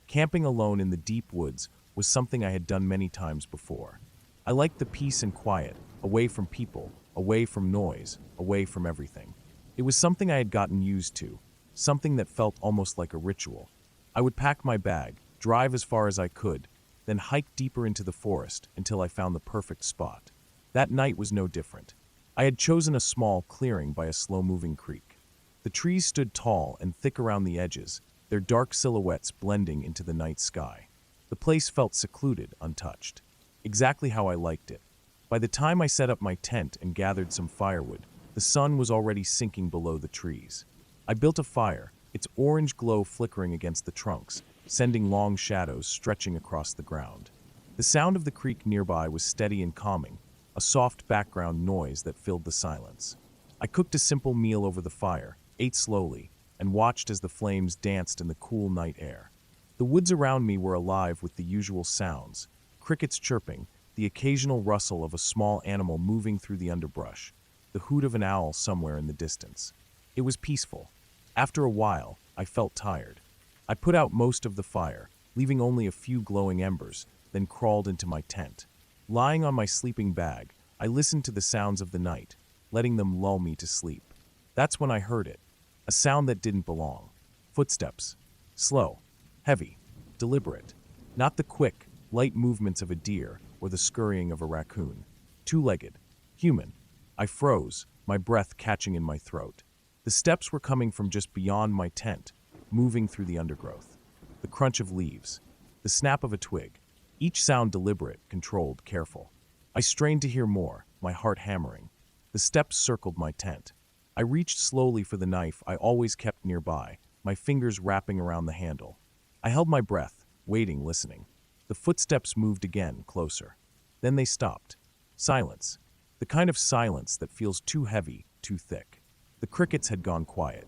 Camping alone in the deep woods was something I had done many times before. I liked the peace and quiet, away from people, away from noise, away from everything. It was something I had gotten used to, something that felt almost like a ritual. I would pack my bag, drive as far as I could, then hike deeper into the forest until I found the perfect spot. That night was no different. I had chosen a small clearing by a slow-moving creek. The trees stood tall and thick around the edges, their dark silhouettes blending into the night sky. The place felt secluded, untouched. Exactly how I liked it. By the time I set up my tent and gathered some firewood, the sun was already sinking below the trees. I built a fire, its orange glow flickering against the trunks, sending long shadows stretching across the ground. The sound of the creek nearby was steady and calming, a soft background noise that filled the silence. I cooked a simple meal over the fire, ate slowly, and watched as the flames danced in the cool night air. The woods around me were alive with the usual sounds: crickets chirping, the occasional rustle of a small animal moving through the underbrush, the hoot of an owl somewhere in the distance. It was peaceful. After a while, I felt tired. I put out most of the fire, leaving only a few glowing embers, then crawled into my tent. Lying on my sleeping bag, I listened to the sounds of the night, letting them lull me to sleep. That's when I heard it, a sound that didn't belong. Footsteps. Slow, heavy, deliberate. Not the quick, light movements of a deer or the scurrying of a raccoon. Two-legged. Human. I froze, my breath catching in my throat. The steps were coming from just beyond my tent, moving through the undergrowth. The crunch of leaves. The snap of a twig. Each sound deliberate, controlled, careful. I strained to hear more, my heart hammering. The steps circled my tent. I reached slowly for the knife I always kept nearby, my fingers wrapping around the handle. I held my breath, waiting, listening. The footsteps moved again, closer. Then they stopped. Silence. The kind of silence that feels too heavy, too thick. The crickets had gone quiet.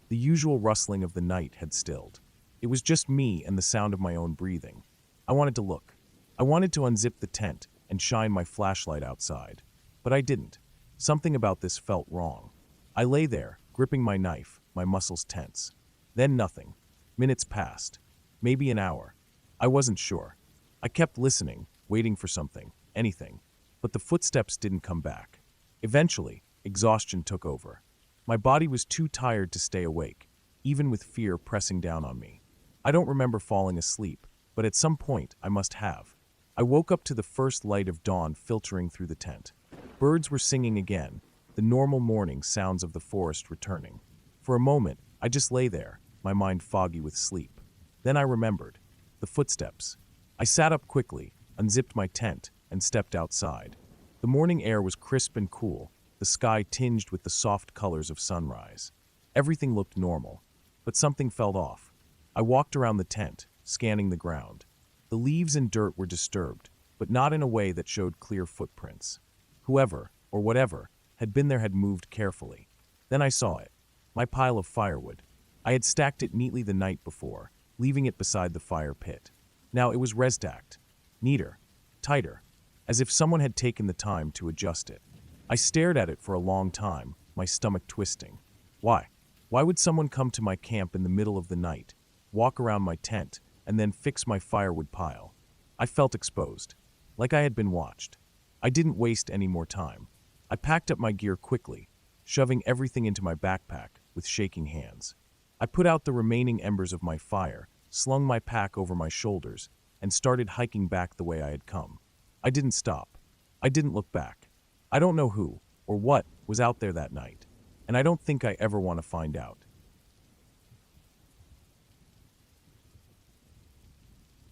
The usual rustling of the night had stilled. It was just me and the sound of my own breathing. I wanted to look. I wanted to unzip the tent and shine my flashlight outside. But I didn't. Something about this felt wrong. I lay there, gripping my knife, my muscles tense. Then nothing. Minutes passed. Maybe an hour. I wasn't sure. I kept listening, waiting for something, anything. But the footsteps didn't come back. Eventually, exhaustion took over. My body was too tired to stay awake, even with fear pressing down on me. I don't remember falling asleep, but at some point I must have. I woke up to the first light of dawn filtering through the tent. Birds were singing again, the normal morning sounds of the forest returning. For a moment, I just lay there, my mind foggy with sleep. Then I remembered. The footsteps. I sat up quickly, unzipped my tent, and stepped outside. The morning air was crisp and cool, the sky tinged with the soft colors of sunrise. Everything looked normal, but something felt off. I walked around the tent, scanning the ground. The leaves and dirt were disturbed, but not in a way that showed clear footprints. Whoever, or whatever, had been there had moved carefully. Then I saw it. My pile of firewood. I had stacked it neatly the night before, leaving it beside the fire pit. Now it was restacked. Neater. Tighter. As if someone had taken the time to adjust it. I stared at it for a long time, my stomach twisting. Why? Why would someone come to my camp in the middle of the night, walk around my tent, and then fix my firewood pile? I felt exposed, like I had been watched. I didn't waste any more time. I packed up my gear quickly, shoving everything into my backpack with shaking hands. I put out the remaining embers of my fire, slung my pack over my shoulders, and started hiking back the way I had come. I didn't stop. I didn't look back. I don't know who, or what, was out there that night, and I don't think I ever want to find out.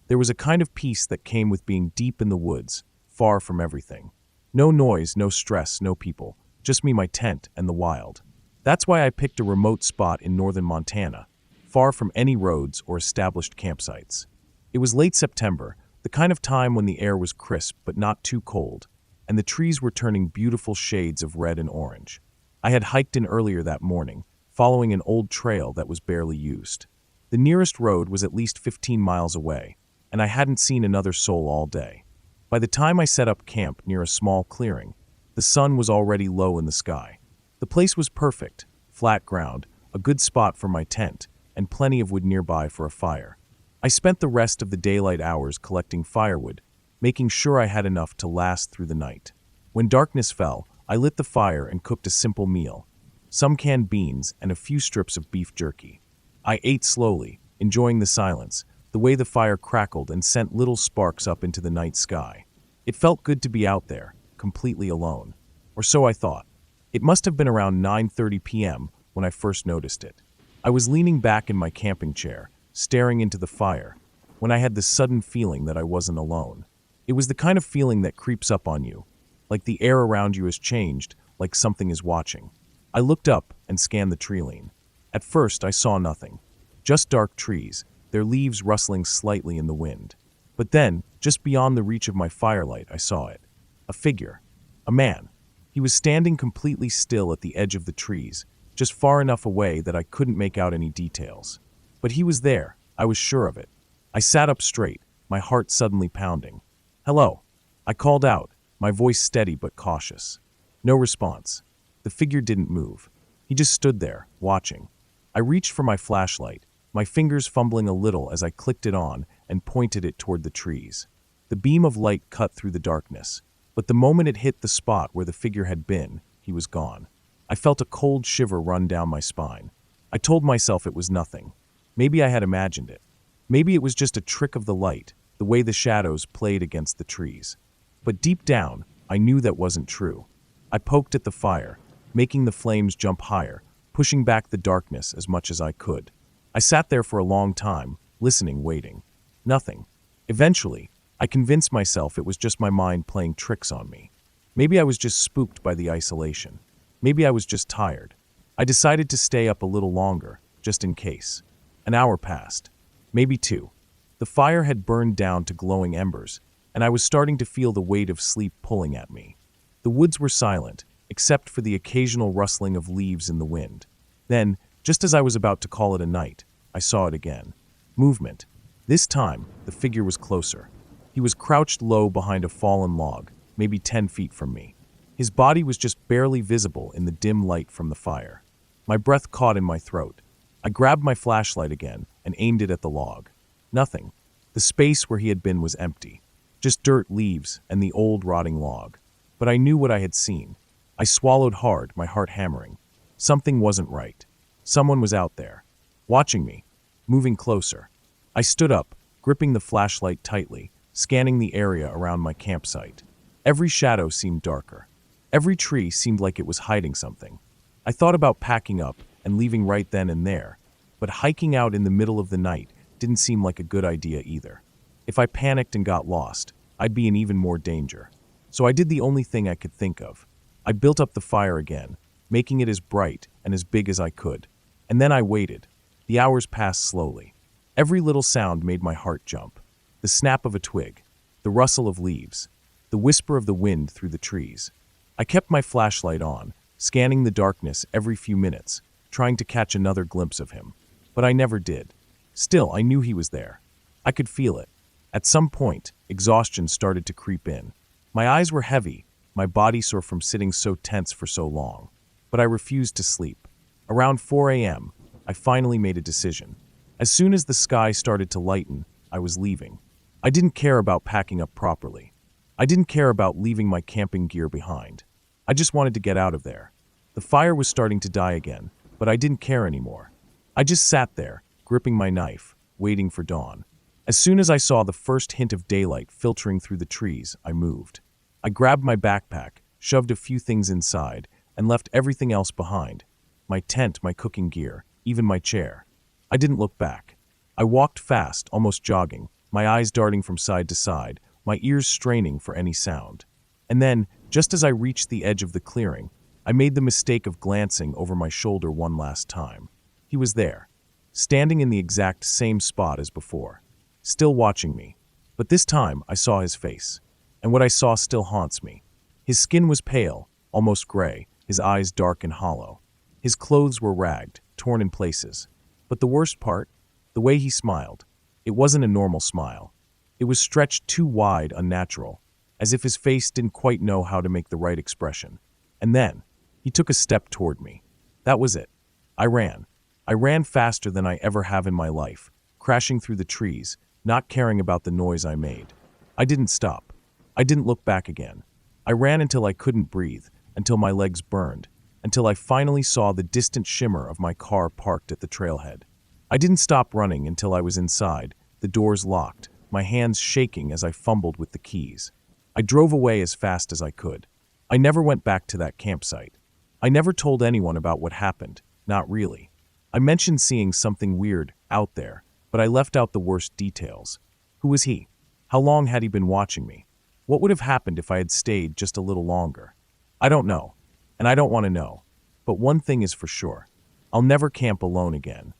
There was a kind of peace that came with being deep in the woods, far from everything. No noise, no stress, no people, just me, my tent, and the wild. That's why I picked a remote spot in northern Montana, far from any roads or established campsites. It was late September, the kind of time when the air was crisp but not too cold, and the trees were turning beautiful shades of red and orange. I had hiked in earlier that morning, following an old trail that was barely used. The nearest road was at least 15 miles away, and I hadn't seen another soul all day. By the time I set up camp near a small clearing, the sun was already low in the sky. The place was perfect, flat ground, a good spot for my tent, and plenty of wood nearby for a fire. I spent the rest of the daylight hours collecting firewood, making sure I had enough to last through the night. When darkness fell, I lit the fire and cooked a simple meal: some canned beans and a few strips of beef jerky. I ate slowly, enjoying the silence, the way the fire crackled and sent little sparks up into the night sky. It felt good to be out there, completely alone. Or so I thought. It must have been around 9:30 p.m. when I first noticed it. I was leaning back in my camping chair, staring into the fire, when I had this sudden feeling that I wasn't alone. It was the kind of feeling that creeps up on you, like the air around you has changed, like something is watching. I looked up and scanned the tree line. At first, I saw nothing. Just dark trees, their leaves rustling slightly in the wind. But then, just beyond the reach of my firelight, I saw it. A figure. A man. He was standing completely still at the edge of the trees, just far enough away that I couldn't make out any details. But he was there, I was sure of it. I sat up straight, my heart suddenly pounding. "Hello," I called out, my voice steady but cautious. No response. The figure didn't move. He just stood there, watching. I reached for my flashlight, my fingers fumbling a little as I clicked it on and pointed it toward the trees. The beam of light cut through the darkness, but the moment it hit the spot where the figure had been, he was gone. I felt a cold shiver run down my spine. I told myself it was nothing. Maybe I had imagined it. Maybe it was just a trick of the light, the way the shadows played against the trees. But deep down, I knew that wasn't true. I poked at the fire, making the flames jump higher, pushing back the darkness as much as I could. I sat there for a long time, listening, waiting. Nothing. Eventually, I convinced myself it was just my mind playing tricks on me. Maybe I was just spooked by the isolation. Maybe I was just tired. I decided to stay up a little longer, just in case. An hour passed. Maybe 2. The fire had burned down to glowing embers, and I was starting to feel the weight of sleep pulling at me. The woods were silent, except for the occasional rustling of leaves in the wind. Then, just as I was about to call it a night, I saw it again. Movement. This time, the figure was closer. He was crouched low behind a fallen log, maybe 10 feet from me. His body was just barely visible in the dim light from the fire. My breath caught in my throat. I grabbed my flashlight again and aimed it at the log. Nothing. The space where he had been was empty. Just dirt, leaves, and the old rotting log. But I knew what I had seen. I swallowed hard, my heart hammering. Something wasn't right. Someone was out there, watching me, moving closer. I stood up, gripping the flashlight tightly, scanning the area around my campsite. Every shadow seemed darker. Every tree seemed like it was hiding something. I thought about packing up and leaving right then and there, but hiking out in the middle of the night didn't seem like a good idea either. If I panicked and got lost, I'd be in even more danger. So I did the only thing I could think of. I built up the fire again, making it as bright and as big as I could. And then I waited. The hours passed slowly. Every little sound made my heart jump. The snap of a twig, the rustle of leaves, the whisper of the wind through the trees. I kept my flashlight on, scanning the darkness every few minutes, trying to catch another glimpse of him. But I never did. Still, I knew he was there. I could feel it. At some point, exhaustion started to creep in. My eyes were heavy, my body sore from sitting so tense for so long. But I refused to sleep. Around 4 a.m., I finally made a decision. As soon as the sky started to lighten, I was leaving. I didn't care about packing up properly. I didn't care about leaving my camping gear behind. I just wanted to get out of there. The fire was starting to die again, but I didn't care anymore. I just sat there, gripping my knife, waiting for dawn. As soon as I saw the first hint of daylight filtering through the trees, I moved. I grabbed my backpack, shoved a few things inside, and left everything else behind. My tent, my cooking gear, even my chair. I didn't look back. I walked fast, almost jogging, my eyes darting from side to side, my ears straining for any sound. And then, just as I reached the edge of the clearing, I made the mistake of glancing over my shoulder one last time. He was there, standing in the exact same spot as before, still watching me. But this time, I saw his face. And what I saw still haunts me. His skin was pale, almost gray, his eyes dark and hollow. His clothes were ragged, torn in places. But the worst part? The way he smiled. It wasn't a normal smile. It was stretched too wide, unnatural, as if his face didn't quite know how to make the right expression. And then, he took a step toward me. That was it. I ran. I ran faster than I ever have in my life, crashing through the trees, not caring about the noise I made. I didn't stop. I didn't look back again. I ran until I couldn't breathe, until my legs burned, until I finally saw the distant shimmer of my car parked at the trailhead. I didn't stop running until I was inside, the doors locked, my hands shaking as I fumbled with the keys. I drove away as fast as I could. I never went back to that campsite. I never told anyone about what happened, not really. I mentioned seeing something weird out there, but I left out the worst details. Who was he? How long had he been watching me? What would have happened if I had stayed just a little longer? I don't know, and I don't want to know. But one thing is for sure. I'll never camp alone again.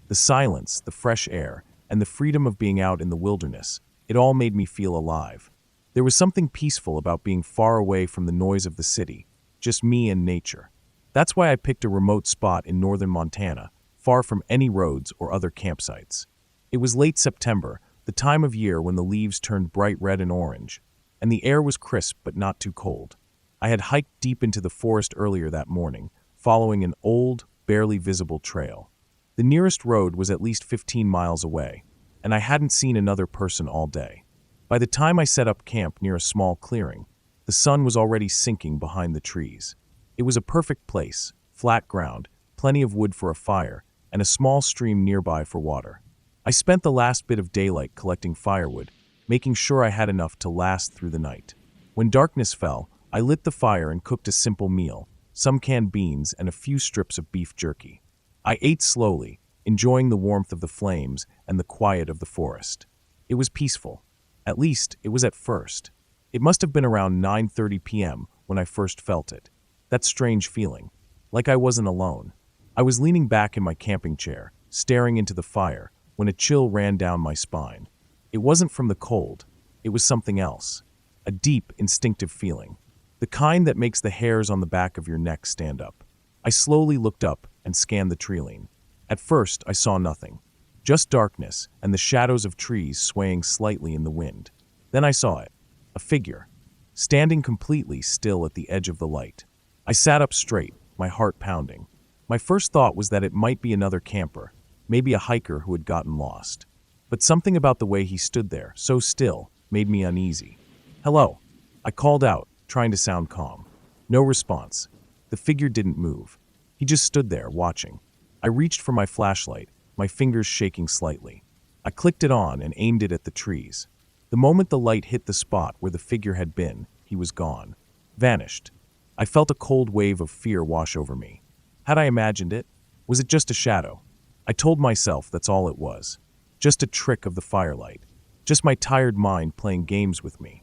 The silence, the fresh air, and the freedom of being out in the wilderness, it all made me feel alive. There was something peaceful about being far away from the noise of the city, just me and nature. That's why I picked a remote spot in northern Montana, far from any roads or other campsites. It was late September, the time of year when the leaves turned bright red and orange, and the air was crisp but not too cold. I had hiked deep into the forest earlier that morning, following an old, barely visible trail. The nearest road was at least 15 miles away, and I hadn't seen another person all day. By the time I set up camp near a small clearing, the sun was already sinking behind the trees. It was a perfect place, flat ground, plenty of wood for a fire, and a small stream nearby for water. I spent the last bit of daylight collecting firewood, making sure I had enough to last through the night. When darkness fell, I lit the fire and cooked a simple meal, some canned beans and a few strips of beef jerky. I ate slowly, enjoying the warmth of the flames and the quiet of the forest. It was peaceful. At least, it was at first. It must have been around 9:30 p.m. when I first felt it. That strange feeling, like I wasn't alone. I was leaning back in my camping chair, staring into the fire, when a chill ran down my spine. It wasn't from the cold. It was something else. A deep, instinctive feeling. The kind that makes the hairs on the back of your neck stand up. I slowly looked up and scanned the treeline. At first, I saw nothing. Just darkness and the shadows of trees swaying slightly in the wind. Then I saw it. A figure. Standing completely still at the edge of the light. I sat up straight, my heart pounding. My first thought was that it might be another camper, maybe a hiker who had gotten lost. But something about the way he stood there, so still, made me uneasy. "Hello," I called out, trying to sound calm. No response. The figure didn't move. He just stood there, watching. I reached for my flashlight, my fingers shaking slightly. I clicked it on and aimed it at the trees. The moment the light hit the spot where the figure had been, he was gone. Vanished. I felt a cold wave of fear wash over me. Had I imagined it? Was it just a shadow? I told myself that's all it was. Just a trick of the firelight. Just my tired mind playing games with me.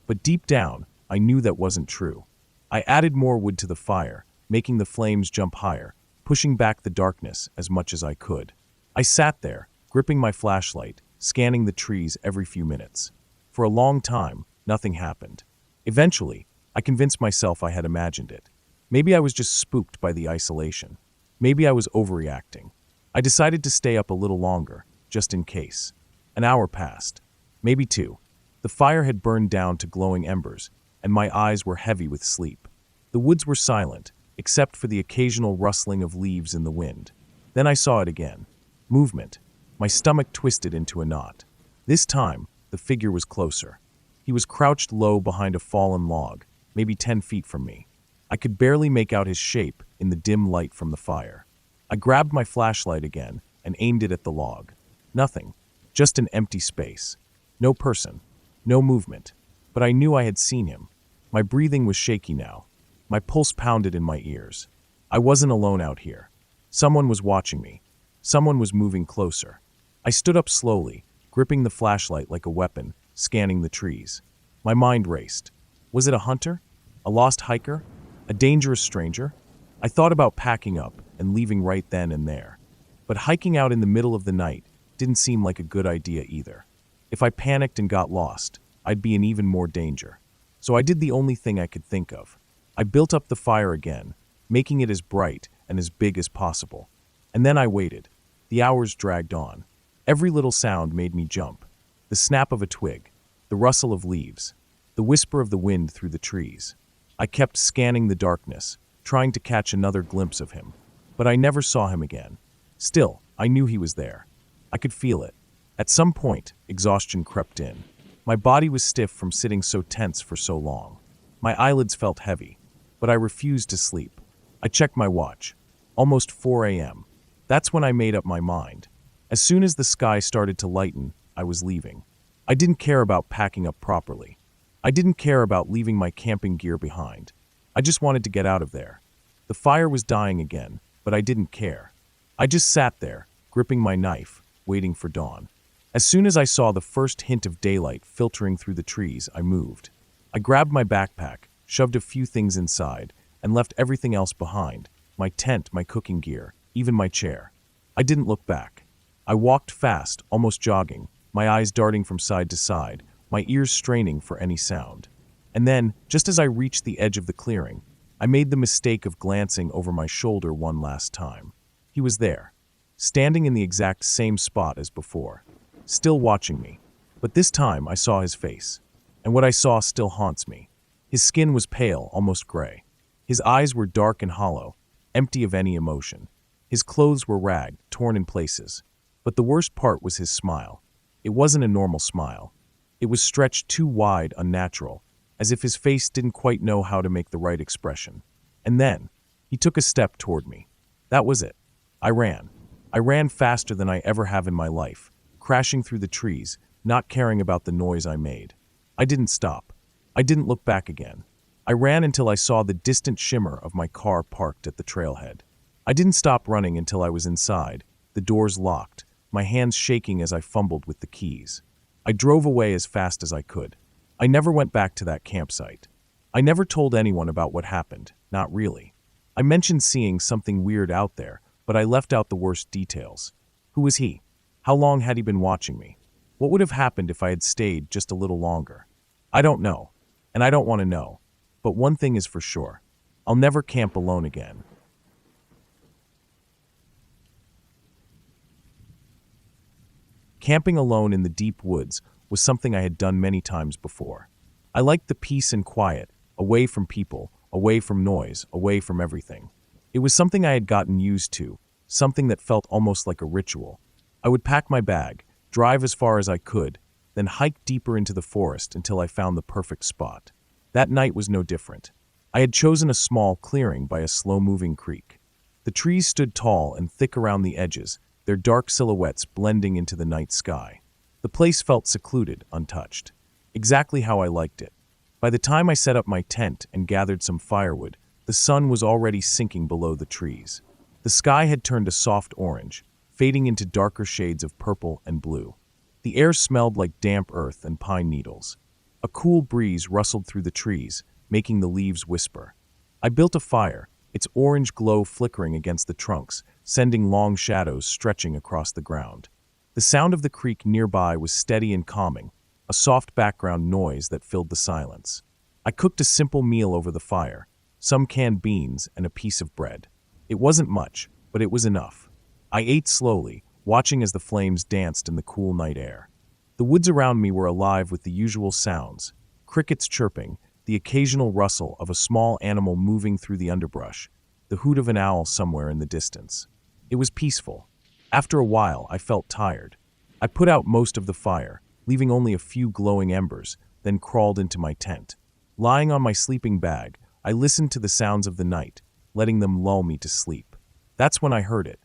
But deep down, I knew that wasn't true. I added more wood to the fire, making the flames jump higher, pushing back the darkness as much as I could. I sat there, gripping my flashlight, scanning the trees every few minutes. For a long time, nothing happened. Eventually, I convinced myself I had imagined it. Maybe I was just spooked by the isolation. Maybe I was overreacting. I decided to stay up a little longer, just in case. An hour passed. Maybe two. The fire had burned down to glowing embers, and my eyes were heavy with sleep. The woods were silent, except for the occasional rustling of leaves in the wind. Then I saw it again. Movement. My stomach twisted into a knot. This time, the figure was closer. He was crouched low behind a fallen log, maybe 10 feet from me. I could barely make out his shape in the dim light from the fire. I grabbed my flashlight again and aimed it at the log. Nothing. Just an empty space. No person. No movement. But I knew I had seen him. My breathing was shaky now. My pulse pounded in my ears. I wasn't alone out here. Someone was watching me. Someone was moving closer. I stood up slowly, gripping the flashlight like a weapon, scanning the trees. My mind raced. Was it a hunter? A lost hiker? A dangerous stranger? I thought about packing up and leaving right then and there. But hiking out in the middle of the night didn't seem like a good idea either. If I panicked and got lost, I'd be in even more danger. So I did the only thing I could think of. I built up the fire again, making it as bright and as big as possible. And then I waited. The hours dragged on. Every little sound made me jump. The snap of a twig, the rustle of leaves, the whisper of the wind through the trees. I kept scanning the darkness, trying to catch another glimpse of him. But I never saw him again. Still, I knew he was there. I could feel it. At some point, exhaustion crept in. My body was stiff from sitting so tense for so long. My eyelids felt heavy, but I refused to sleep. I checked my watch. Almost 4 a.m. That's when I made up my mind. As soon as the sky started to lighten, I was leaving. I didn't care about packing up properly. I didn't care about leaving my camping gear behind. I just wanted to get out of there. The fire was dying again, but I didn't care. I just sat there, gripping my knife, waiting for dawn. As soon as I saw the first hint of daylight filtering through the trees, I moved. I grabbed my backpack, shoved a few things inside, and left everything else behind: my tent, my cooking gear, even my chair. I didn't look back. I walked fast, almost jogging, my eyes darting from side to side, my ears straining for any sound. And then, just as I reached the edge of the clearing, I made the mistake of glancing over my shoulder one last time. He was there, standing in the exact same spot as before, still watching me. But this time I saw his face, and what I saw still haunts me. His skin was pale, almost gray. His eyes were dark and hollow, empty of any emotion. His clothes were ragged, torn in places. But the worst part was his smile. It wasn't a normal smile. It was stretched too wide, unnatural, as if his face didn't quite know how to make the right expression. And then, he took a step toward me. That was it. I ran. I ran faster than I ever have in my life, crashing through the trees, not caring about the noise I made. I didn't stop. I didn't look back again. I ran until I saw the distant shimmer of my car parked at the trailhead. I didn't stop running until I was inside, the doors locked, my hands shaking as I fumbled with the keys. I drove away as fast as I could. I never went back to that campsite. I never told anyone about what happened, not really. I mentioned seeing something weird out there, but I left out the worst details. Who was he? How long had he been watching me? What would have happened if I had stayed just a little longer? I don't know, and I don't want to know. But one thing is for sure. I'll never camp alone again. Camping alone in the deep woods was something I had done many times before. I liked the peace and quiet, away from people, away from noise, away from everything. It was something I had gotten used to, something that felt almost like a ritual. I would pack my bag, drive as far as I could, then hike deeper into the forest until I found the perfect spot. That night was no different. I had chosen a small clearing by a slow-moving creek. The trees stood tall and thick around the edges, their dark silhouettes blending into the night sky. The place felt secluded, untouched. Exactly how I liked it. By the time I set up my tent and gathered some firewood, the sun was already sinking below the trees. The sky had turned a soft orange, fading into darker shades of purple and blue. The air smelled like damp earth and pine needles. A cool breeze rustled through the trees, making the leaves whisper. I built a fire, its orange glow flickering against the trunks, sending long shadows stretching across the ground. The sound of the creek nearby was steady and calming, a soft background noise that filled the silence. I cooked a simple meal over the fire, some canned beans and a piece of bread. It wasn't much, but it was enough. I ate slowly, watching as the flames danced in the cool night air. The woods around me were alive with the usual sounds: crickets chirping, the occasional rustle of a small animal moving through the underbrush, the hoot of an owl somewhere in the distance. It was peaceful. After a while, I felt tired. I put out most of the fire, leaving only a few glowing embers, then crawled into my tent. Lying on my sleeping bag, I listened to the sounds of the night, letting them lull me to sleep. That's when I heard it.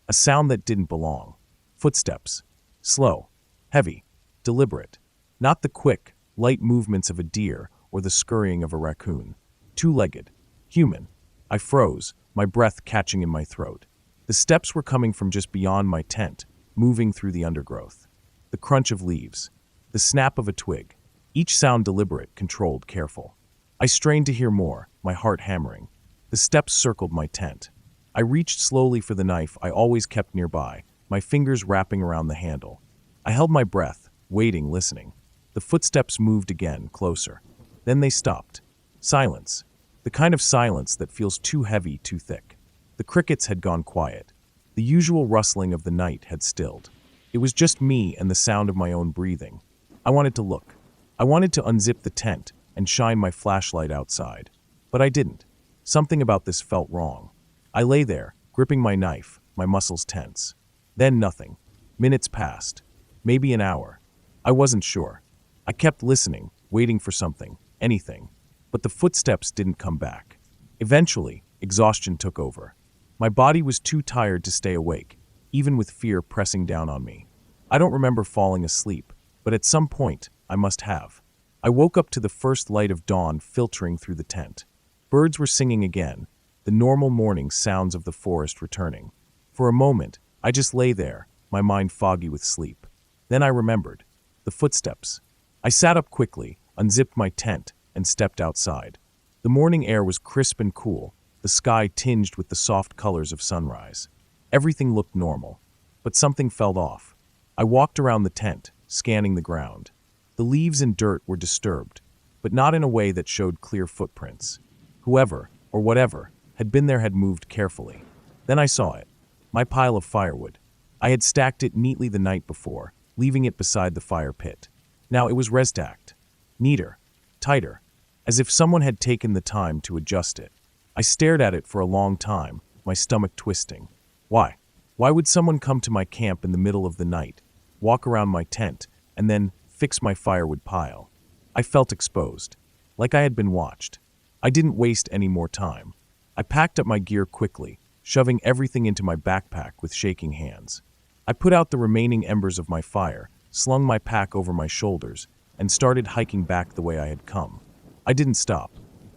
A sound that didn't belong. Footsteps. Slow, heavy, deliberate. Not the quick, light movements of a deer or the scurrying of a raccoon. Two-legged. Human. I froze, my breath catching in my throat. The steps were coming from just beyond my tent, moving through the undergrowth. The crunch of leaves. The snap of a twig. Each sound deliberate, controlled, careful. I strained to hear more, my heart hammering. The steps circled my tent. I reached slowly for the knife I always kept nearby, my fingers wrapping around the handle. I held my breath, waiting, listening. The footsteps moved again, closer. Then they stopped. Silence. The kind of silence that feels too heavy, too thick. The crickets had gone quiet. The usual rustling of the night had stilled. It was just me and the sound of my own breathing. I wanted to look. I wanted to unzip the tent and shine my flashlight outside. But I didn't. Something about this felt wrong. I lay there, gripping my knife, my muscles tense. Then nothing. Minutes passed. Maybe an hour. I wasn't sure. I kept listening, waiting for something, anything. But the footsteps didn't come back. Eventually, exhaustion took over. My body was too tired to stay awake, even with fear pressing down on me. I don't remember falling asleep, but at some point, I must have. I woke up to the first light of dawn filtering through the tent. Birds were singing again, the normal morning sounds of the forest returning. For a moment, I just lay there, my mind foggy with sleep. Then I remembered. The footsteps. I sat up quickly, unzipped my tent, and stepped outside. The morning air was crisp and cool, the sky tinged with the soft colors of sunrise. Everything looked normal, but something felt off. I walked around the tent, scanning the ground. The leaves and dirt were disturbed, but not in a way that showed clear footprints. Whoever, or whatever, had been there had moved carefully. Then I saw it. My pile of firewood. I had stacked it neatly the night before, leaving it beside the fire pit. Now it was restacked. Neater. Tighter. As if someone had taken the time to adjust it. I stared at it for a long time, my stomach twisting. Why? Why would someone come to my camp in the middle of the night, walk around my tent, and then fix my firewood pile? I felt exposed, like I had been watched. I didn't waste any more time. I packed up my gear quickly, shoving everything into my backpack with shaking hands. I put out the remaining embers of my fire, slung my pack over my shoulders, and started hiking back the way I had come. I didn't stop.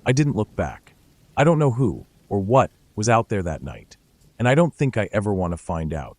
I didn't look back. I don't know who, or what, was out there that night, and I don't think I ever want to find out.